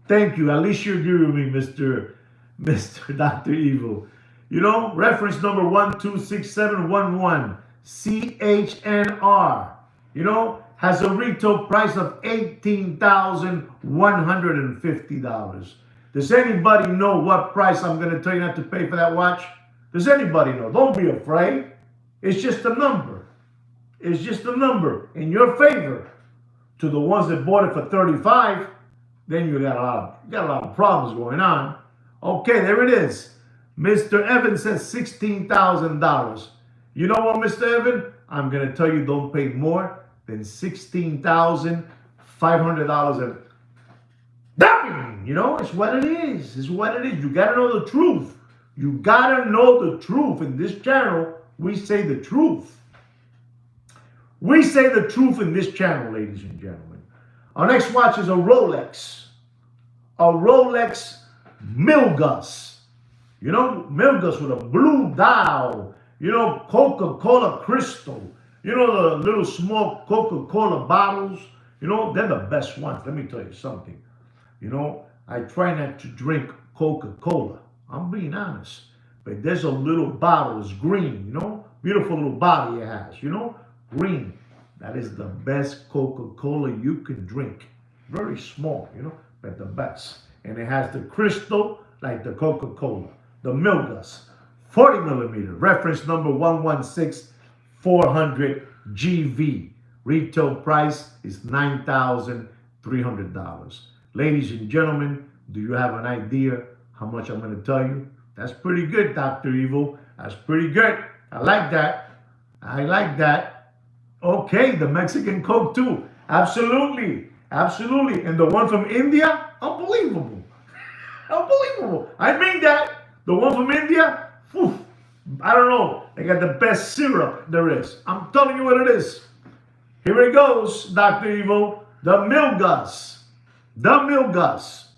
Thank you. At least you agree with me, Mr. Dr. Evil. You know, reference number 126711, CHNR. You know, has a retail price of $18,150. Does anybody know what price I'm going to tell you not to pay for that watch? Does anybody know? Don't be afraid. It's just a number. It's just a number in your favor. To the ones that bought it for $35, then you got a lot of problems going on. Okay, there it is. Mr. Evan says $16,000. You know what, Mr. Evan? I'm going to tell you, don't pay more than $16,500. You know, it's what it is. It's what it is. You got to know the truth. You got to know the truth. In this channel, we say the truth. We say the truth in this channel, ladies and gentlemen. Our next watch is a Rolex. A Rolex Milgauss. You know, Milgauss with a blue dial. You know, Coca-Cola Crystal. You know, the little small Coca-Cola bottles. You know, they're the best ones. Let me tell you something. You know, I try not to drink Coca-Cola. I'm being honest. But there's a little bottle. It's green, you know. Beautiful little bottle it has, you know. Green. That is the best Coca-Cola you can drink. Very small, you know, but the best. And it has the crystal like the Coca-Cola. The Milgauss. 40 millimeter. Reference number 116400 GV. Retail price is $9,300. Ladies and gentlemen, do you have an idea how much I'm going to tell you? That's pretty good, Dr. Evil. That's pretty good. I like that. I like that. Okay, the Mexican Coke too. Absolutely. Absolutely. And the one from India? Unbelievable. Unbelievable. I mean that. The one from India? Whew, I don't know. They got the best syrup there is. I'm telling you what it is. Here it goes, Dr. Evil. The Milgauss. The Milgauss.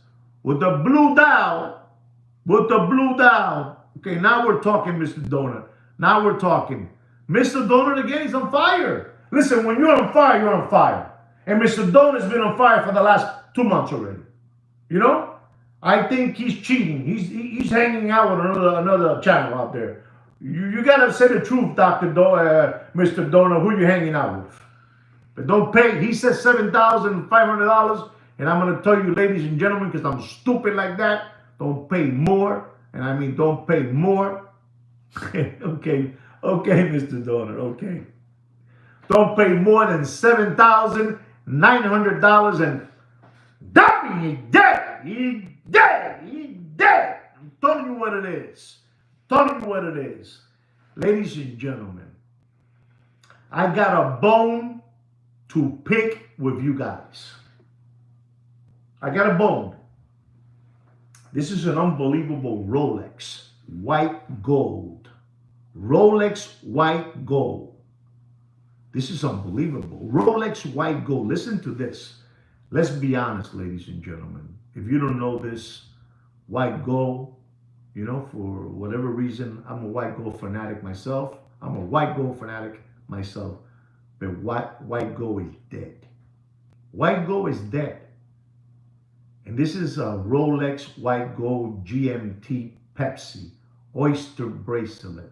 With the blue dial. With the blue dial. Okay, now we're talking, Mr. Donut. Now we're talking. Mr. Donut again is on fire. Listen, when you're on fire, you're on fire. And Mr. Donut's been on fire for the last 2 months already. You know? I think he's cheating. He's hanging out with another channel out there. You gotta say the truth, Mr. Donut, who you hanging out with. But don't pay. He says $7,500. And I'm going to tell you, ladies and gentlemen, because I'm stupid like that, don't pay more. And I mean, don't pay more. Okay, Mr. Donor, okay. Don't pay more than $7,900. And that he dead. He dead. He dead. I'm telling you what it is. Telling you what it is. Ladies and gentlemen, I got a bone to pick with you guys. I got a bone. This is an unbelievable Rolex white gold. Rolex white gold. This is unbelievable. Rolex white gold. Listen to this. Let's be honest, ladies and gentlemen. If you don't know this, white gold You know, for whatever reason, I'm a white gold fanatic myself. I'm a white gold fanatic myself. But white gold is dead. White gold is dead. And this is a Rolex white gold GMT Pepsi oyster bracelet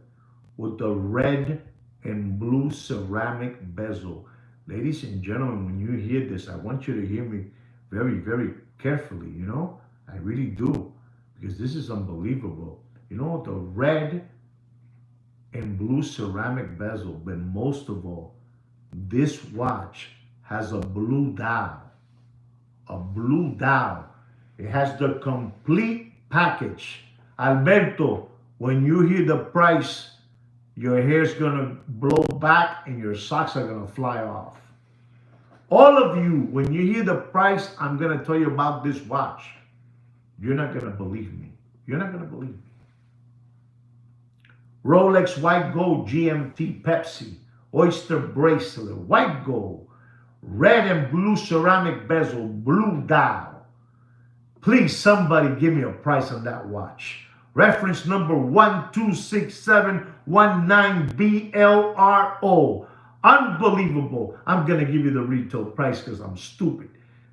with the red and blue ceramic bezel. Ladies and gentlemen, when you hear this, I want you to hear me very, very carefully, you know? I really do, because this is unbelievable. You know, the red and blue ceramic bezel, but most of all, this watch has a blue dial. A blue dial. It has the complete package. Alberto, when you hear the price, your hair's gonna blow back and your socks are gonna fly off. All of you, when you hear the price I'm gonna tell you about this watch, you're not gonna believe me. You're not gonna believe me. Rolex white gold GMT Pepsi oyster bracelet, white gold, red and blue ceramic bezel, blue dial. Please, somebody give me a price on that watch. Reference number 126719BLRO. Unbelievable. I'm going to give you the retail price because I'm stupid.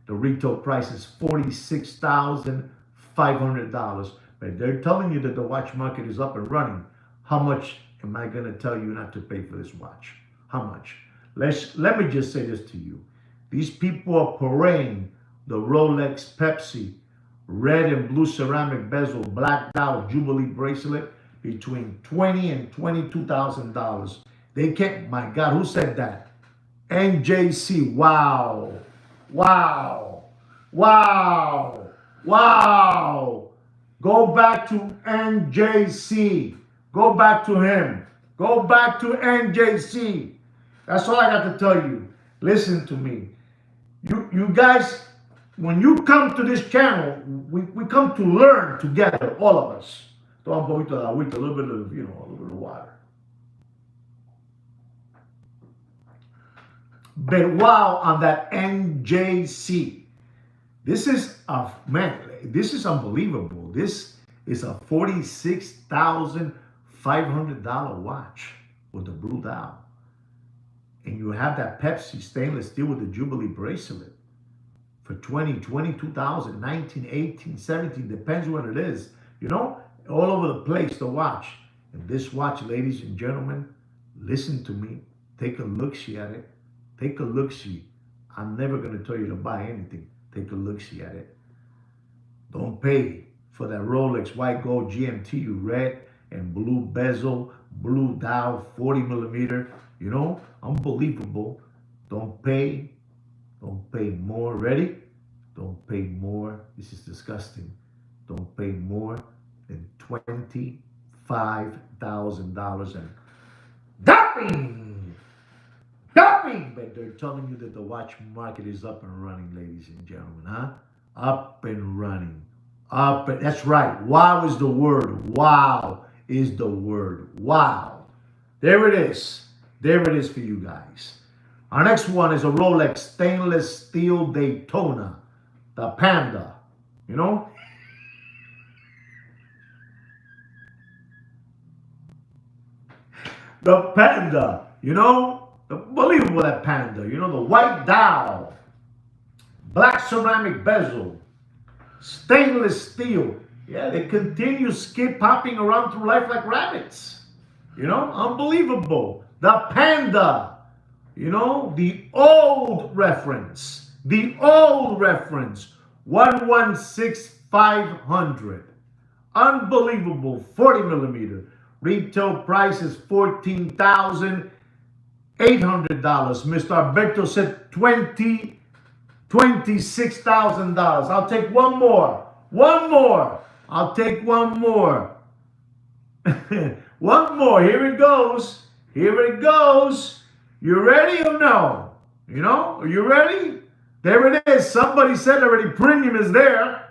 The retail price is $46,500. But they're telling you that the watch market is up and running. How much am I going to tell you not to pay for this watch? How much? Let me just say this to you. These people are parading the Rolex Pepsi red and blue ceramic bezel black dial Jubilee bracelet between $20,000 and $22,000. They can't, my God, who said that? NJC, wow, wow, wow, wow. Go back to NJC. Go back to him. Go back to NJC. That's all I got to tell you. Listen to me. You guys, when you come to this channel, we come to learn together, all of us. So I'm going to a little bit of, a little bit of water. But wow, on that NJC. This is this is unbelievable. This is a $46,500 watch with the blue dial. And you have that Pepsi stainless steel with the Jubilee bracelet for 20, 22,000, 19, 18, 17, depends what it is. You know, all over the place, the watch. And this watch, ladies and gentlemen, listen to me. Take a look-see at it. Take a look-see. I'm never going to tell you to buy anything. Take a look-see at it. Don't pay for that Rolex white gold GMT red and blue bezel, blue dial, 40 millimeter. You know, unbelievable. Don't pay more. Ready? Don't pay more. This is disgusting. Don't pay more than $25,000 and dumping. But they're telling you that the watch market is up and running, ladies and gentlemen, huh? Up and running. That's right. Wow is the word. Wow is the word. Wow. There it is. There it is for you guys. Our next one is a Rolex stainless steel Daytona, the Panda. You know? The Panda. You know? Unbelievable, that Panda. You know, the white dial, black ceramic bezel, stainless steel. Yeah, they continue hopping around through life like rabbits. You know? Unbelievable. The Panda. You know, the old reference, 116500. Unbelievable, 40 millimeter. Retail price is $14,800. Mr. Alberto said $26,000. I'll take one more. I'll take one more. One more. Here it goes. You ready or no? You know, are you ready? There it is. Somebody said already premium is there.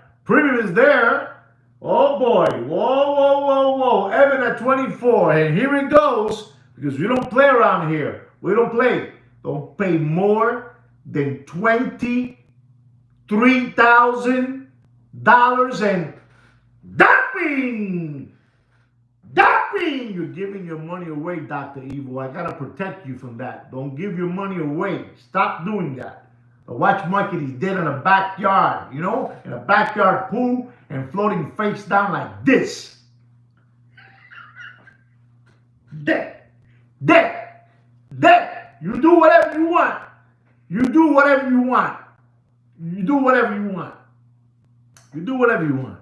Oh boy. Whoa. Evan at 24. And here it goes. Because we don't play around here. We don't play. Don't pay more than $23,000 and Dumping! Dumping! You're giving your money away, Dr. Evil. I gotta protect you from that. Don't give your money away. Stop doing that. The watch market is dead in a backyard, you know, in a backyard pool and floating face down like this. Dead. Dead. Dead. You do whatever you want. You do whatever you want. You do whatever you want. You do whatever you want.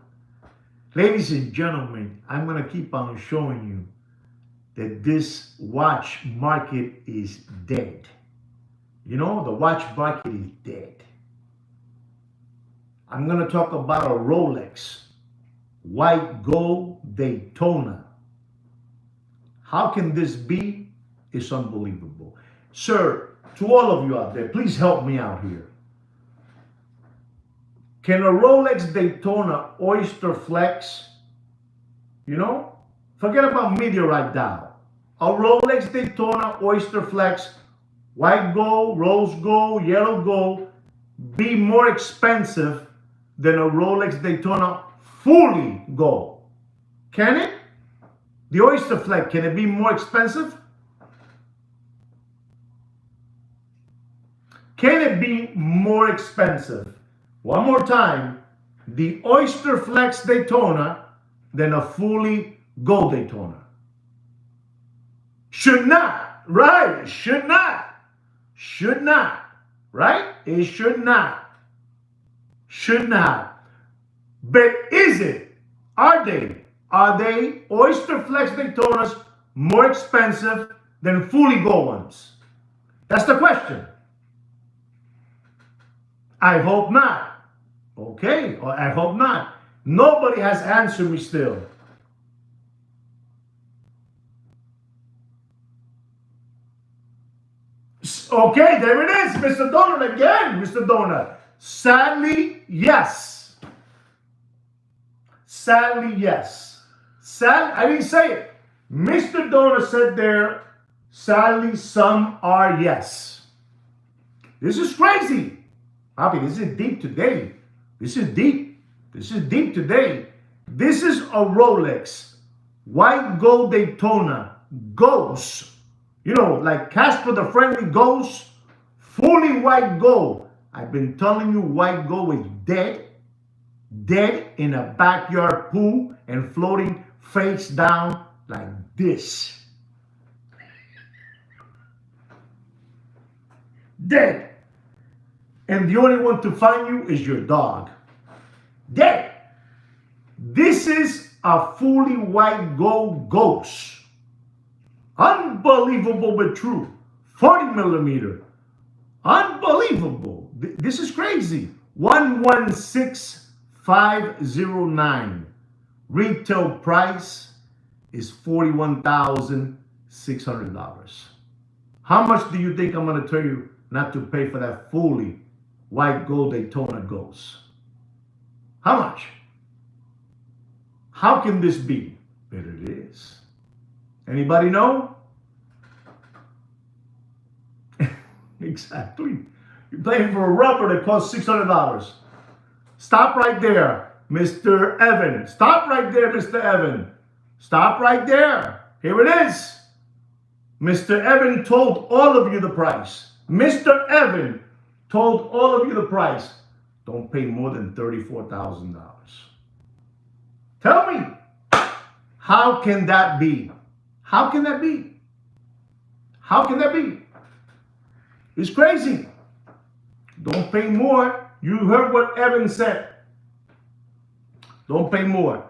Ladies and gentlemen, I'm going to keep on showing you that this watch market is dead. You know, the watch market is dead. I'm going to talk about a Rolex white gold Daytona. How can this be? It's unbelievable. Sir, to all of you out there, please help me out here. Can a Rolex Daytona Oyster Flex, you know, forget about meteorite dial. A Rolex Daytona Oyster Flex, white gold, rose gold, yellow gold, be more expensive than a Rolex Daytona fully gold? Can it? The Oyster Flex, can it be more expensive? Can it be more expensive? One more time, the Oyster Flex Daytona than a fully gold Daytona. Should not, right? It should not. Should not, right? It should not. Should not. But is it? Are they? Are they Oyster Flex Daytonas more expensive than fully gold ones? That's the question. I hope not. Okay, or I hope not. Nobody has answered me still. Okay, there it is, Mr. Donut again, Mr. Donut. Sadly, yes. Sadly, yes. I didn't say it. Mr. Donut said there, sadly, some are yes. This is crazy. Bobby, this is deep today. This is deep. This is deep today. This is a Rolex white gold Daytona ghost. You know, like Casper the Friendly Ghost, fully white gold. I've been telling you white gold is dead. Dead in a backyard pool and floating face down like this. Dead. And the only one to find you is your dog. Dead. This is a fully white gold ghost. Unbelievable but true. 40 millimeter. Unbelievable. This is crazy. 116,509. Retail price is $41,600. How much do you think I'm going to tell you not to pay for that fully white gold Daytona ghost? How much? How can this be? But it is. Anybody know? Exactly. You're paying for a rubber that costs $600. Stop right there, Mr. Evan. Stop right there, Mr. Evan. Stop right there. Here it is. Mr. Evan told all of you the price. Mr. Evan told all of you the price. Don't pay more than $34,000. Tell me, how can that be? How can that be? How can that be? It's crazy. Don't pay more. You heard what Evan said. Don't pay more.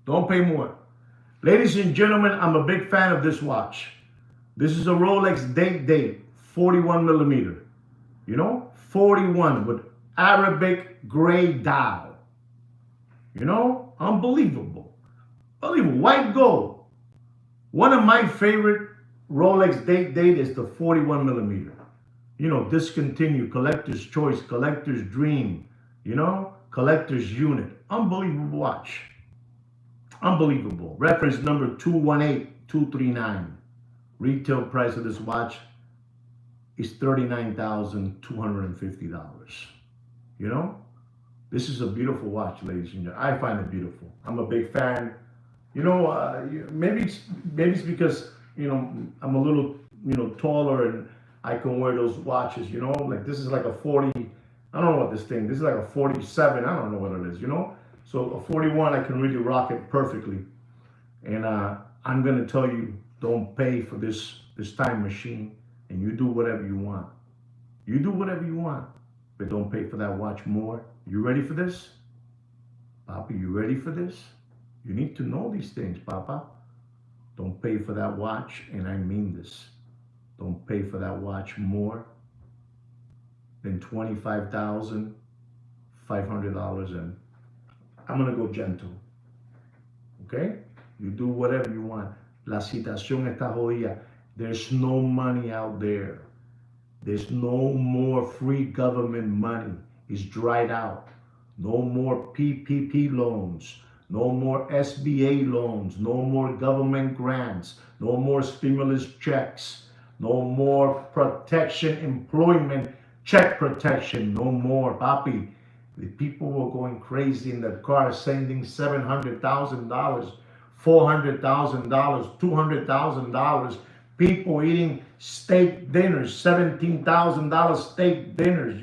Don't pay more. Ladies and gentlemen, I'm a big fan of this watch. This is a Rolex Date, 41 millimeter. You know, 41 with Arabic gray dial. You know, unbelievable. Unbelievable. White gold. One of my favorite Rolex Date is the 41 millimeter. You know, discontinued, collector's choice, collector's dream, you know, collector's unit. Unbelievable watch. Unbelievable. Reference number 218239. Retail price of this watch is $39,250. You know, This is a beautiful watch, ladies and gentlemen. I find it beautiful. I'm a big fan. You know, maybe it's because I'm a little taller and I can wear those watches. You know, like this is like a 40. I don't know what this thing. This is like a 47. I don't know what it is. You know, so a 41 I can really rock it perfectly. And I'm gonna tell you, don't pay for this time machine, and you do whatever you want. You do whatever you want, but don't pay for that watch more. You ready for this? Papa, you ready for this? You need to know these things, Papa. Don't pay for that watch, and I mean this. Don't pay for that watch more than $25,500, and I'm gonna go gentle. Okay? You do whatever you want. La situación está jodida. There's no money out there. There's no more free government money. It's dried out. No more PPP loans. No more SBA loans. No more government grants. No more stimulus checks. No more protection, employment check protection. No more, papi. The people were going crazy in the car, sending $700,000, $400,000, $200,000. People eating steak dinners, $17,000 steak dinners,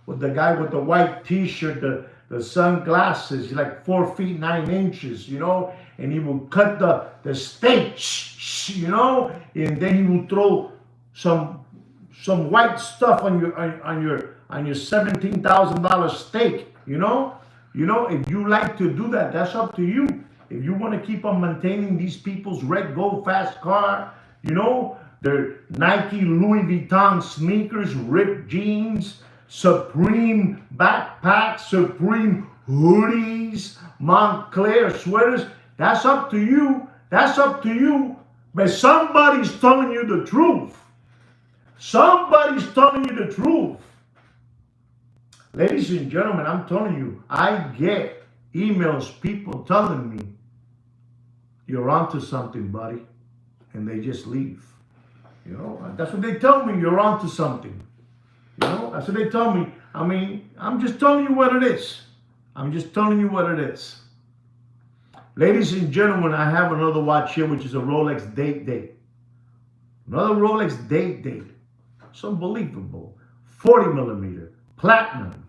with the guy with the white t-shirt, the sunglasses, like 4 feet 9 inches, and he would cut the steak, and then he would throw some white stuff on your $17,000 steak, if you like to do that, that's up to you. If you want to keep on maintaining these people's red gold fast car, their Nike Louis Vuitton sneakers, ripped jeans, Supreme backpacks, Supreme hoodies, Montclair sweaters, that's up to you. That's up to you. But somebody's telling you the truth. Somebody's telling you the truth. Ladies and gentlemen, I'm telling you, I get emails, people telling me, you're onto something, buddy. And they just leave. That's what they tell me, you're onto something. That's what they tell me. I mean, I'm just telling you what it is. I'm just telling you what it is. Ladies and gentlemen, I have another watch here, which is a Rolex Date. Another Rolex Date. It's unbelievable. 40 millimeter, platinum,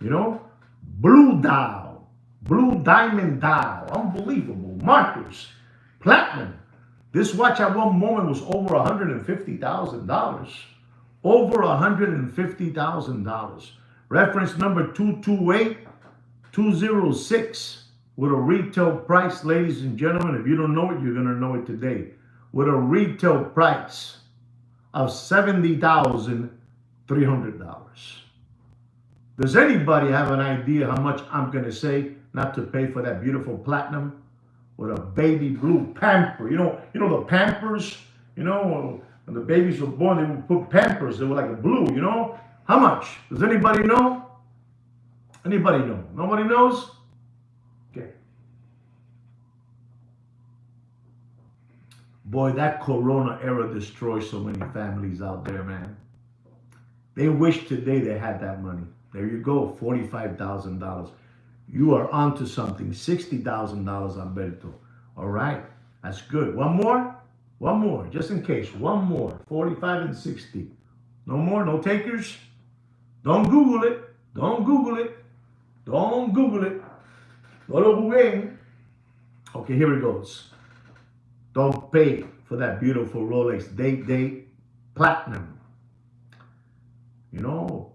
blue dial, blue diamond dial, unbelievable. Markers, platinum. This watch at one moment was over $150,000. Over $150,000. Reference number 228206 with a retail price, ladies and gentlemen. If you don't know it, you're going to know it today. With a retail price of $70,300. Does anybody have an idea how much I'm going to say not to pay for that beautiful platinum with a baby blue pamper? You know the Pampers, when the babies were born, they would put Pampers. They were like a blue, How much? Does anybody know? Anybody know? Nobody knows? Okay. Boy, that Corona era destroys so many families out there, man. They wish today they had that money. There you go, $45,000. You are onto something. $60,000, Alberto. All right, that's good. One more, just in case. One more, 45 and 60. No more, no takers? Don't Google it. Don't Google it. Don't Google it. No lo googleen. Okay, here it goes. Don't pay for that beautiful Rolex Date Platinum.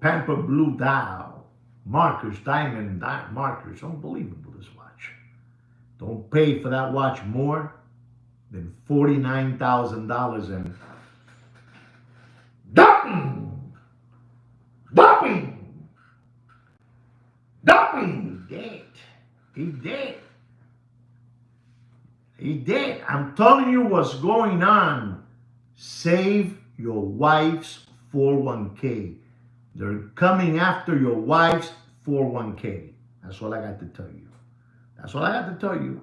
Pamper blue dial. Markers, diamond markers. Unbelievable, this watch. Don't pay for that watch more than $49,000 and doping. He did. I'm telling you what's going on. Save your wife's 401k. They're coming after your wife's 401k. That's all I got to tell you. That's all I got to tell you.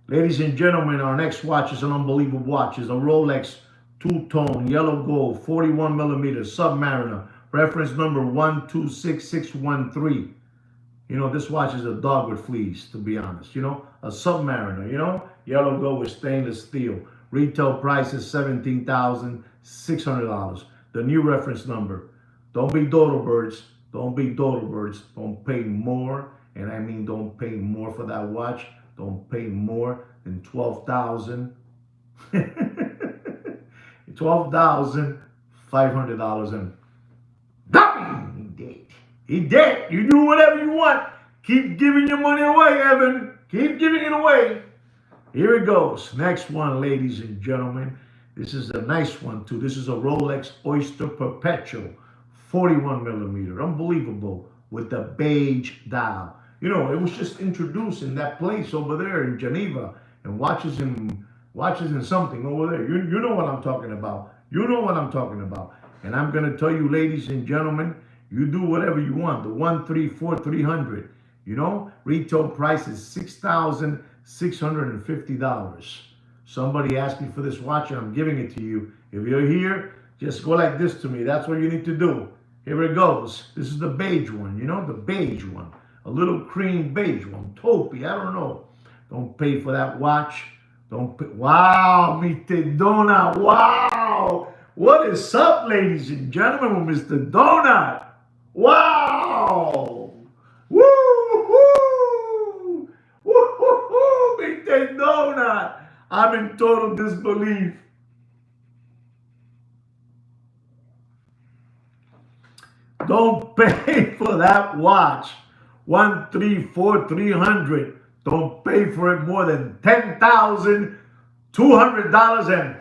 Ladies and gentlemen, our next watch is an unbelievable watch. It's a Rolex two-tone, yellow gold, 41 millimeter Submariner. Reference number 126613. You know, this watch is a dog with fleas, to be honest. You know, a Submariner, you know, yellow gold with stainless steel. Retail price is $17,600. The new reference number. Don't be dodo birds. Don't be dodo birds. Don't pay more, and I mean don't pay more for that watch. Don't pay more than 12,000. $12,500 and he did. He did. You do whatever you want. Keep giving your money away, Evan. Keep giving it away. Here it goes. Next one, ladies and gentlemen. This is a nice one too. This is a Rolex Oyster Perpetual, 41 millimeter. Unbelievable, with the beige dial. You know, it was just introduced in that place over there in Geneva, and watches in something over there. You know what I'm talking about. You know what I'm talking about. And I'm gonna tell you, ladies and gentlemen, you do whatever you want. The 134-300, you know, retail price is $6,650. Somebody asked me for this watch, and I'm giving it to you. If you're here, just go like this to me. That's what you need to do. Here it goes. This is the beige one, you know, the beige one. A little cream beige one. Taupey, I don't know. Don't pay for that watch. Don't pay. Wow, Mr. Donut. Wow. What is up, ladies and gentlemen, with Mr. Donut? Wow. Woo-hoo. Woo-hoo-hoo, Mr. Donut. I'm in total disbelief. Don't pay for that watch. 134-300. Don't pay for it more than $10,200 and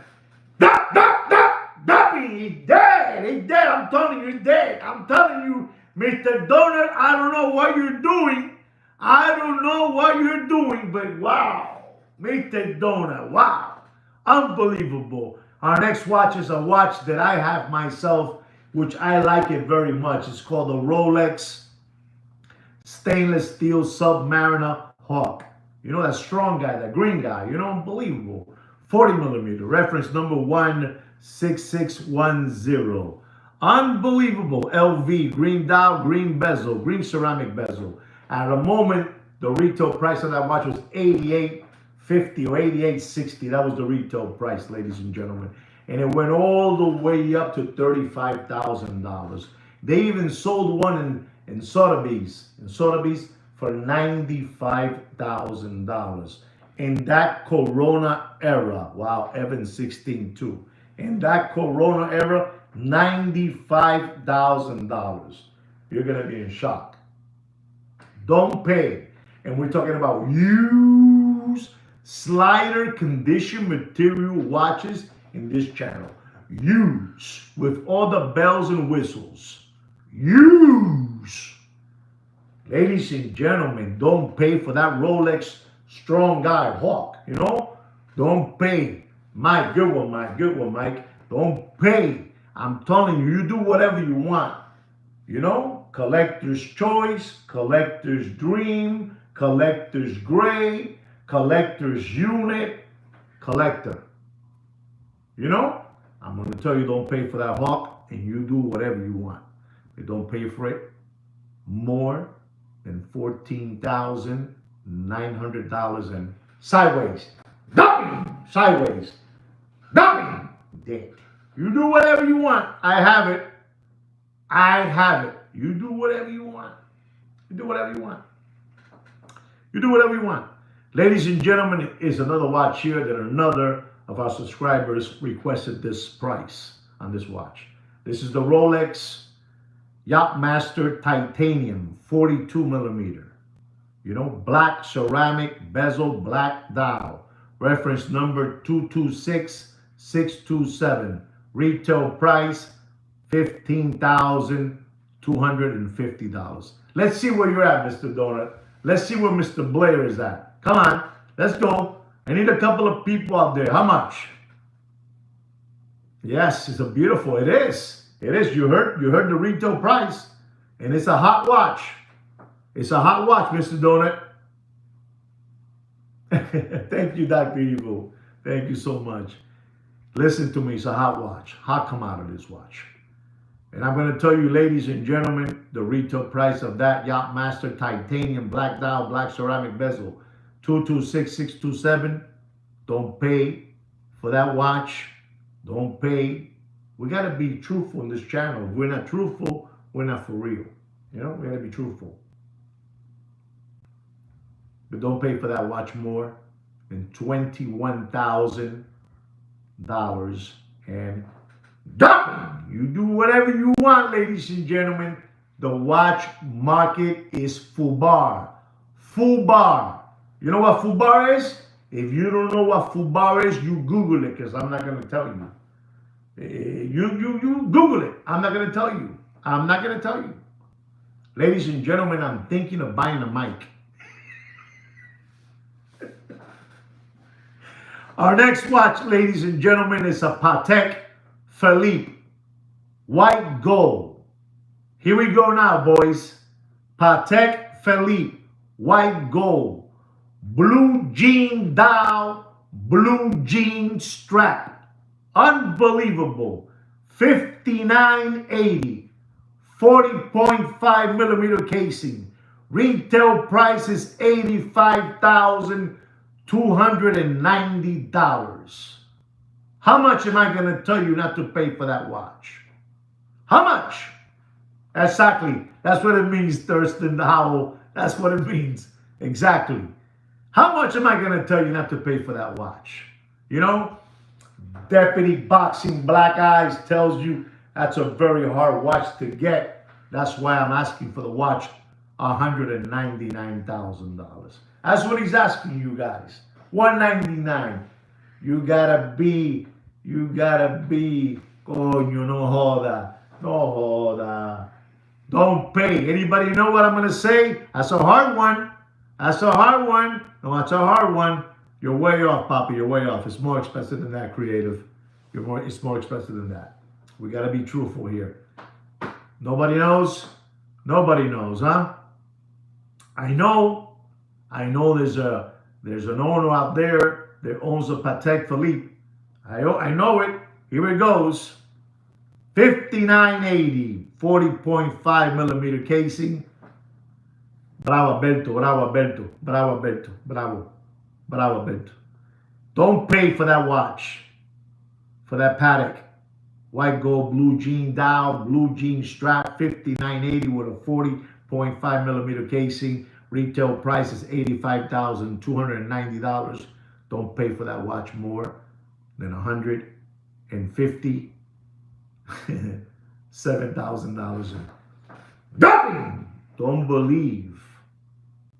he dead. He dead. I'm telling you, he's dead. I'm telling you, Mr. Donut, I don't know what you're doing. I don't know what you're doing, but wow. Mr. Donut, wow. Unbelievable. Our next watch is a watch that I have myself, which I like it very much. It's called the Rolex Stainless Steel Submariner Hawk. You know, that strong guy, that green guy, you know, unbelievable. 40 millimeter, reference number 16610. Unbelievable. LV, green dial, green bezel, green ceramic bezel. At the moment, the retail price of that watch was $88.50 or $88.60. That was the retail price, ladies and gentlemen. And it went all the way up to $35,000. They even sold one in Sotheby's for $95,000. In that Corona era, wow, Evan 16 too. In that Corona era, $95,000. You're gonna be in shock. Don't pay. And we're talking about used slider condition material watches in this channel. Used with all the bells and whistles. Used. Ladies and gentlemen, don't pay for that Rolex strong guy Hawk, you know? Don't pay. My good one, Mike. Don't pay. I'm telling you, you do whatever you want. You know? Collector's choice, collector's dream, collector's gray, collector's unit, collector. You know? I'm going to tell you, don't pay for that Hawk, and you do whatever you want. You don't pay for it more than $14,900 and sideways. Dummy! Sideways. Dummy! Dead. You do whatever you want. I have it. I have it. You do whatever you want. You do whatever you want. You do whatever you want. Ladies and gentlemen, is another watch here that another of our subscribers requested this price on this watch. This is the Rolex Yachtmaster Titanium 42 millimeter. You know, black ceramic bezel, black dial. Reference number 226627. Retail price $15,250. Let's see where you're at, Mr. Donut. Let's see where Mr. Blair is at. Come on, let's go. I need a couple of people out there. How much? Yes, it's a beautiful. It is. It is. You heard the retail price, and it's a hot watch. It's a hot watch, Mr. Donut. Thank you, Dr. Evil. Thank you so much. Listen to me. It's a hot watch. Hot come out of this watch. And I'm going to tell you, ladies and gentlemen, the retail price of that Yachtmaster titanium black dial, black ceramic bezel, 226627. Don't pay for that watch. Don't pay. We got to be truthful in this channel. If we're not truthful, we're not for real. You know, we got to be truthful. But don't pay for that watch more than $21,000 and done. You do whatever you want, ladies and gentlemen. The watch market is FUBAR. FUBAR. You know what FUBAR is? If you don't know what FUBAR is, you Google it, because I'm not going to tell you. You Google it. I'm not going to tell you. I'm not going to tell you. Ladies and gentlemen, I'm thinking of buying a mic. Our next watch, ladies and gentlemen, is a Patek Philippe white gold. Here we go now, boys. Patek Philippe white gold. Blue jean dial, blue jean strap. Unbelievable. 5980. 40.5 millimeter casing. Retail price is $85,290. How much am I going to tell you not to pay for that watch? How much? Exactly. That's what it means, Thurston Howell. That's what it means. Exactly. How much am I going to tell you not to pay for that watch? You know, Deputy Boxing Black Eyes tells you that's a very hard watch to get. That's why I'm asking for the watch $199,000. That's what he's asking you guys. $199,000. You gotta be, coño, no joda. No joda. Don't pay. Anybody know what I'm gonna say? That's a hard one. That's a hard one. No, that's a hard one. You're way off, Papa. You're way off. It's more expensive than that, creative. It's more expensive than that. We gotta be truthful here. Nobody knows. Nobody knows, huh? I know there's an owner out there that owns a Patek Philippe. I know it. Here it goes. 5980, 40.5 millimeter casing. Bravo, Alberto, bravo, Alberto, bravo, Alberto, bravo, bravo, Alberto. Don't pay for that watch, for that Patek. White gold, blue jean dial, blue jean strap, 5980 with a 40.5 millimeter casing. Retail price is $85,290. Don't pay for that watch more than $157,000. Don't believe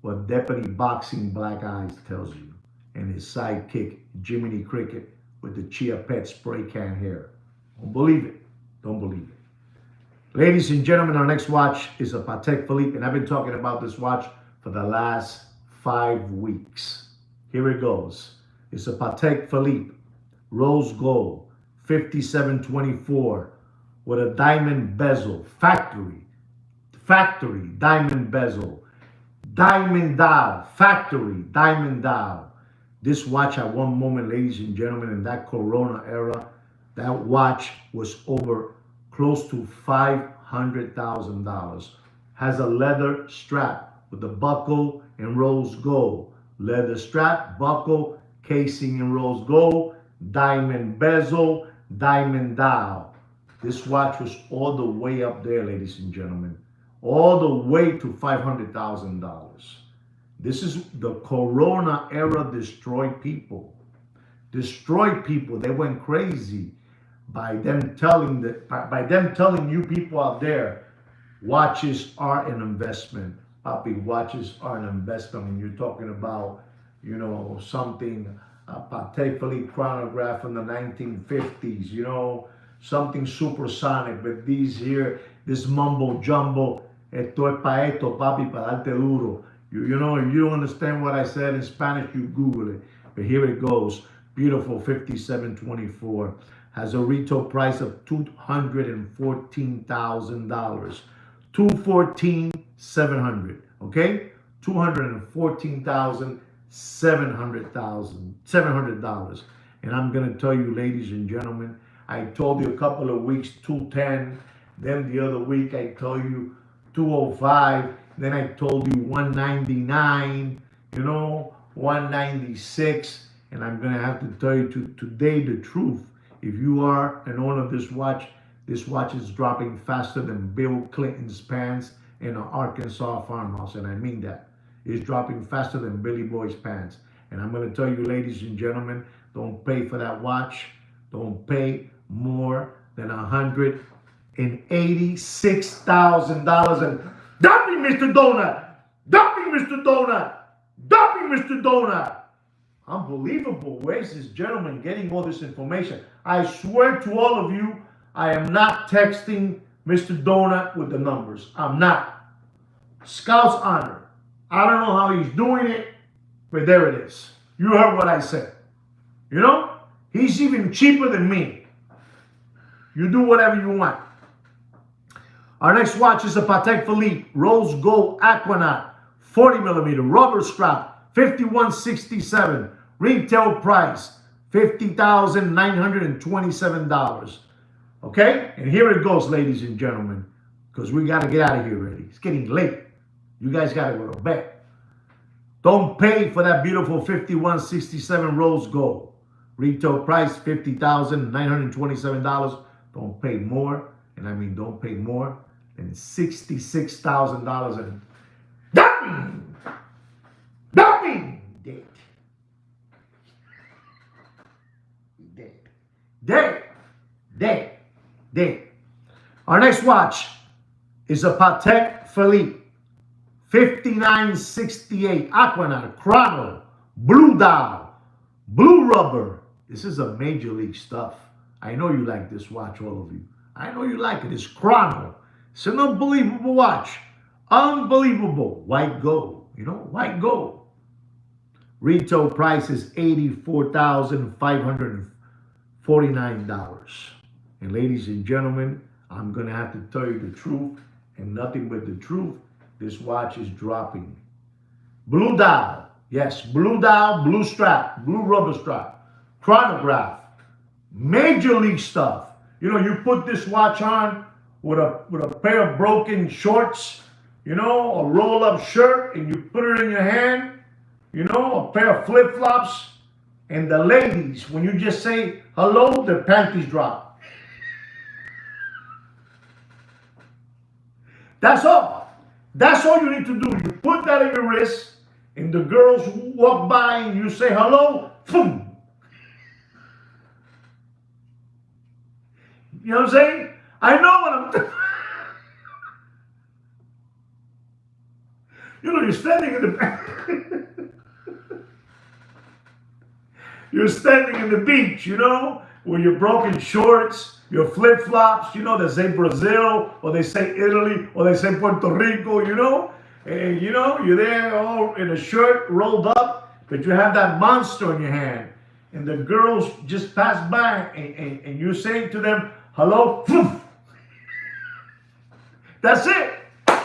what Deputy Boxing Black Eyes tells you and his sidekick Jiminy Cricket with the Chia Pet spray can hair. Don't believe it. Don't believe it. Ladies and gentlemen, our next watch is a Patek Philippe, and I've been talking about this watch for the last 5 weeks. Here it goes. It's a Patek Philippe, rose gold, 5724, with a diamond bezel, factory diamond bezel, diamond dial, factory diamond dial. This watch at one moment, ladies and gentlemen, in that Corona era, that watch was over close to $500,000. Has a leather strap with the buckle and rose gold. Leather strap, buckle, casing in rose gold, diamond bezel, diamond dial. This watch was all the way up there, ladies and gentlemen. All the way to $500,000. This is the Corona era destroyed people. Destroyed people. They went crazy by them telling you people out there, watches are an investment. Papi, watches are an investment. When you're talking about, you know, something, Patek Philippe chronograph from the 1950s, you know, something supersonic, but these here, this mumbo jumbo, esto es pa esto, papi, pa darte duro. You know, if you don't understand what I said in Spanish, you Google it. But here it goes. Beautiful 5724. Has a retail price of $214,000. $214,700. Okay? $214,700. And I'm gonna tell you, ladies and gentlemen, I told you a couple of weeks, 210. Then the other week I told you 205. Then I told you 199. 196. And I'm gonna have to tell you today the truth. If you are an owner of this watch is dropping faster than Bill Clinton's pants in an Arkansas farmhouse, and I mean that. It's dropping faster than Billy Boy's pants. And I'm going to tell you, ladies and gentlemen, don't pay for that watch. Don't pay more than $186,000. And dump me, Mr. Donut. Dump me, Mr. Donut. Dump me, Mr. Donut. Unbelievable. Where's this gentleman getting all this information? I swear to all of you, I am not texting Mr. Donut with the numbers. I'm not. Scout's honor. I don't know how he's doing it, but there it is. You heard what I said. He's even cheaper than me. You do whatever you want. Our next watch is a Patek Philippe Rose Gold Aquanaut 40 millimeter rubber strap, $51.67. Retail price, $50,927. Okay? And here it goes, ladies and gentlemen, because we got to get out of here already. It's getting late. You guys got to go to bed. Don't pay for that beautiful $51.67 rose gold. Retail price, $50,927. Don't pay more, and I mean don't pay more than $66,000. And dumping date. Our next watch is a Patek Philippe 5968 Aquanaut Chrono Blue Dial Blue Rubber. This is a major league stuff. I know you like this watch, all of you. I know you like it. It's Chrono. It's an unbelievable watch. Unbelievable. White gold. White gold. Retail price is $84,549. And ladies and gentlemen, I'm going to have to tell you the truth and nothing but the truth. This watch is dropping. Blue dial. Yes, blue dial, blue strap, blue rubber strap. Chronograph. Major league stuff. You put this watch on with a pair of broken shorts, a roll-up shirt, and you put it in your hand, a pair of flip-flops, and the ladies, when you just say hello, their panties drop. That's all. That's all you need to do. You put that in your wrist, and the girls walk by and you say hello, boom. You know what I'm saying? I know what I'm doing. You're standing in the you're standing in the beach, with your broken shorts, your flip-flops, they say Brazil, or they say Italy, or they say Puerto Rico, and you're there all in a shirt rolled up, but you have that monster in your hand, and the girls just pass by, and you're saying to them, hello, poof. That's it.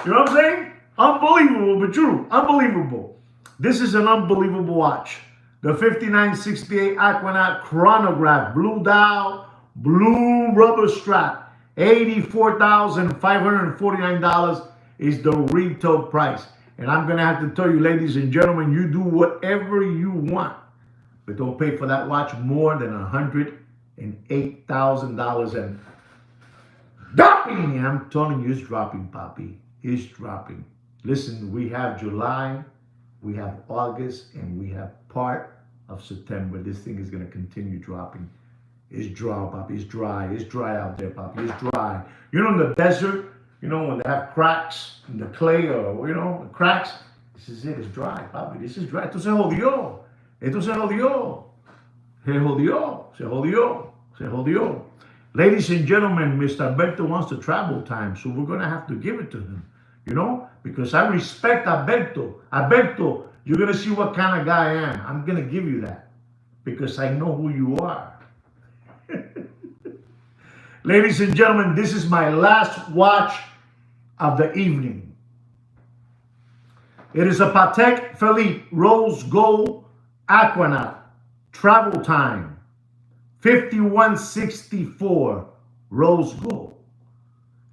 You know what I'm saying? Unbelievable, but true. Unbelievable. This is an unbelievable watch. The 5968 Aquanaut Chronograph, blue dial, blue rubber strap, $84,549 is the retail price. And I'm going to have to tell you, ladies and gentlemen, you do whatever you want, but don't pay for that watch more than $108,000. And dropping, I'm telling you, it's dropping, Poppy. It's dropping. Listen, we have July, we have August, and we have part of September. This thing is going to continue dropping. It's dry, Poppy. It's dry. It's dry out there, Poppy. It's dry. In the desert, when they have cracks in the clay or, cracks, this is it. It's dry, Poppy. This is dry. Esto se jodió. Esto se jodió. Se jodió. Se jodió. Se jodió. Ladies and gentlemen, Mr. Alberto wants the travel time, so we're going to have to give it to him, because I respect Alberto. Alberto, you're going to see what kind of guy I am. I'm going to give you that because I know who you are. Ladies and gentlemen, this is my last watch of the evening. It is a Patek Philippe Rose Gold Aquanaut Travel Time 5164 Rose Gold.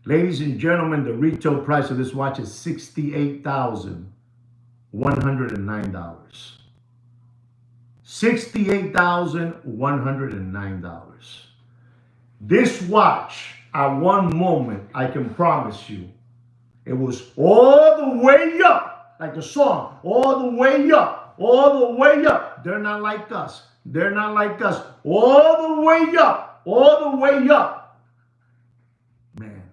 Ladies and gentlemen, the retail price of this watch is $68,109. $68,109. This watch, at one moment, I can promise you, it was all the way up, like the song, all the way up, all the way up. They're not like us. They're not like us. All the way up, all the way up. Man,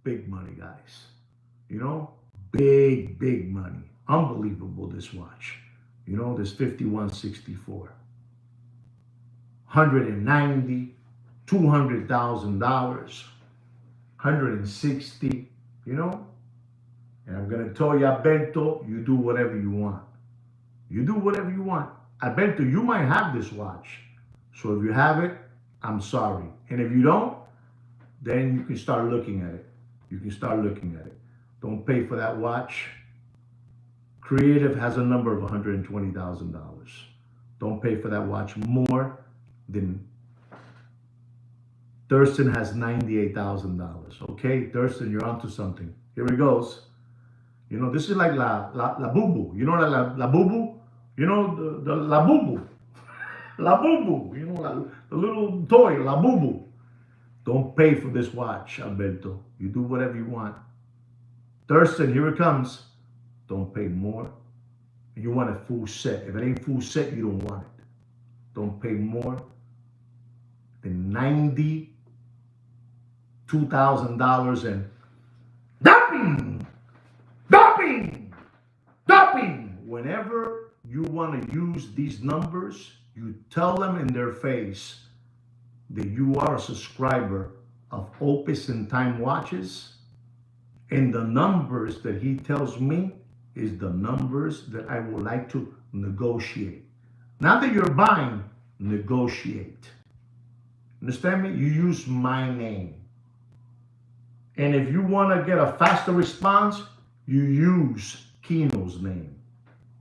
big money, guys. You know, big, big money. Unbelievable, this watch. You know, this 5164. 190, $200,000, 160, you know? And I'm going to tell you, Alberto, you do whatever you want. You do whatever you want. Alberto, you might have this watch. So if you have it, I'm sorry. And if you don't, then you can start looking at it. You can start looking at it. Don't pay for that watch. Creative has a number of $120,000. Don't pay for that watch more than Thurston has $98,000. Okay, Thurston, you're onto something. Here it goes. You know, this is like la Bubu. You know la Bubu? You know the la Bubu. La Bubu. You know, the little toy, la Bubu. Don't pay for this watch, Alberto. You do whatever you want. Thurston, here it comes. Don't pay more. You want a full set. If it ain't full set, you don't want it. Don't pay more than $92,000 and doping, doping, doping. Whenever you want to use these numbers, you tell them in their face that you are a subscriber of Opus and Time Watches, and the numbers that he tells me is the numbers that I would like to negotiate. Not that you're buying, negotiate. Understand me? You use my name. And if you want to get a faster response, you use Kino's name.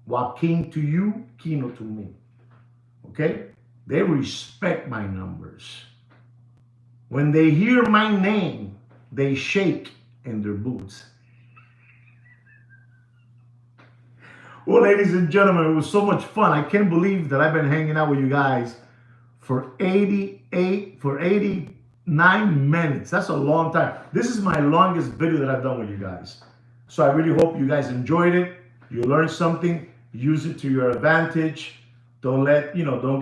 Joaquin to you, Kino to me. Okay? They respect my numbers. When they hear my name, they shake in their boots. Well, ladies and gentlemen, it was so much fun. I can't believe that I've been hanging out with you guys for 89 minutes. That's a long time. This is my longest video that I've done with you guys. So I really hope you guys enjoyed it. You learned something. Use it to your advantage. Don't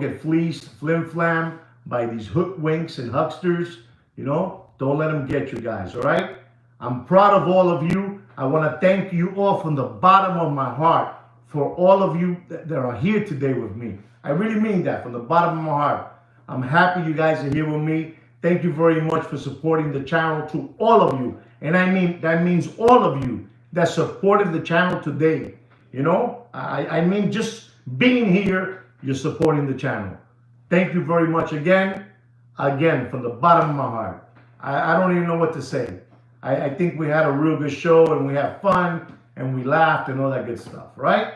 get fleeced, flim-flam by these hoodwinks and hucksters. You know, don't let them get you guys, all right? I'm proud of all of you. I want to thank you all from the bottom of my heart for all of you that are here today with me. I really mean that from the bottom of my heart. I'm happy you guys are here with me. Thank you very much for supporting the channel, to all of you. And I mean, that means all of you that supported the channel today. You know, I mean, just being here, you're supporting the channel. Thank you very much again. Again, from the bottom of my heart. I don't even know what to say. I think we had a real good show, and we had fun, and we laughed, and all that good stuff, right?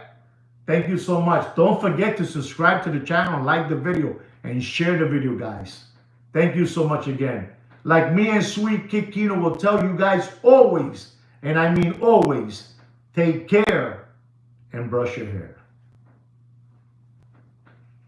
Thank you so much. Don't forget to subscribe to the channel, like the video, and share the video, guys. Thank you so much again. Like me and Sweet Kid Kino will tell you guys always, and I mean always, take care and brush your hair.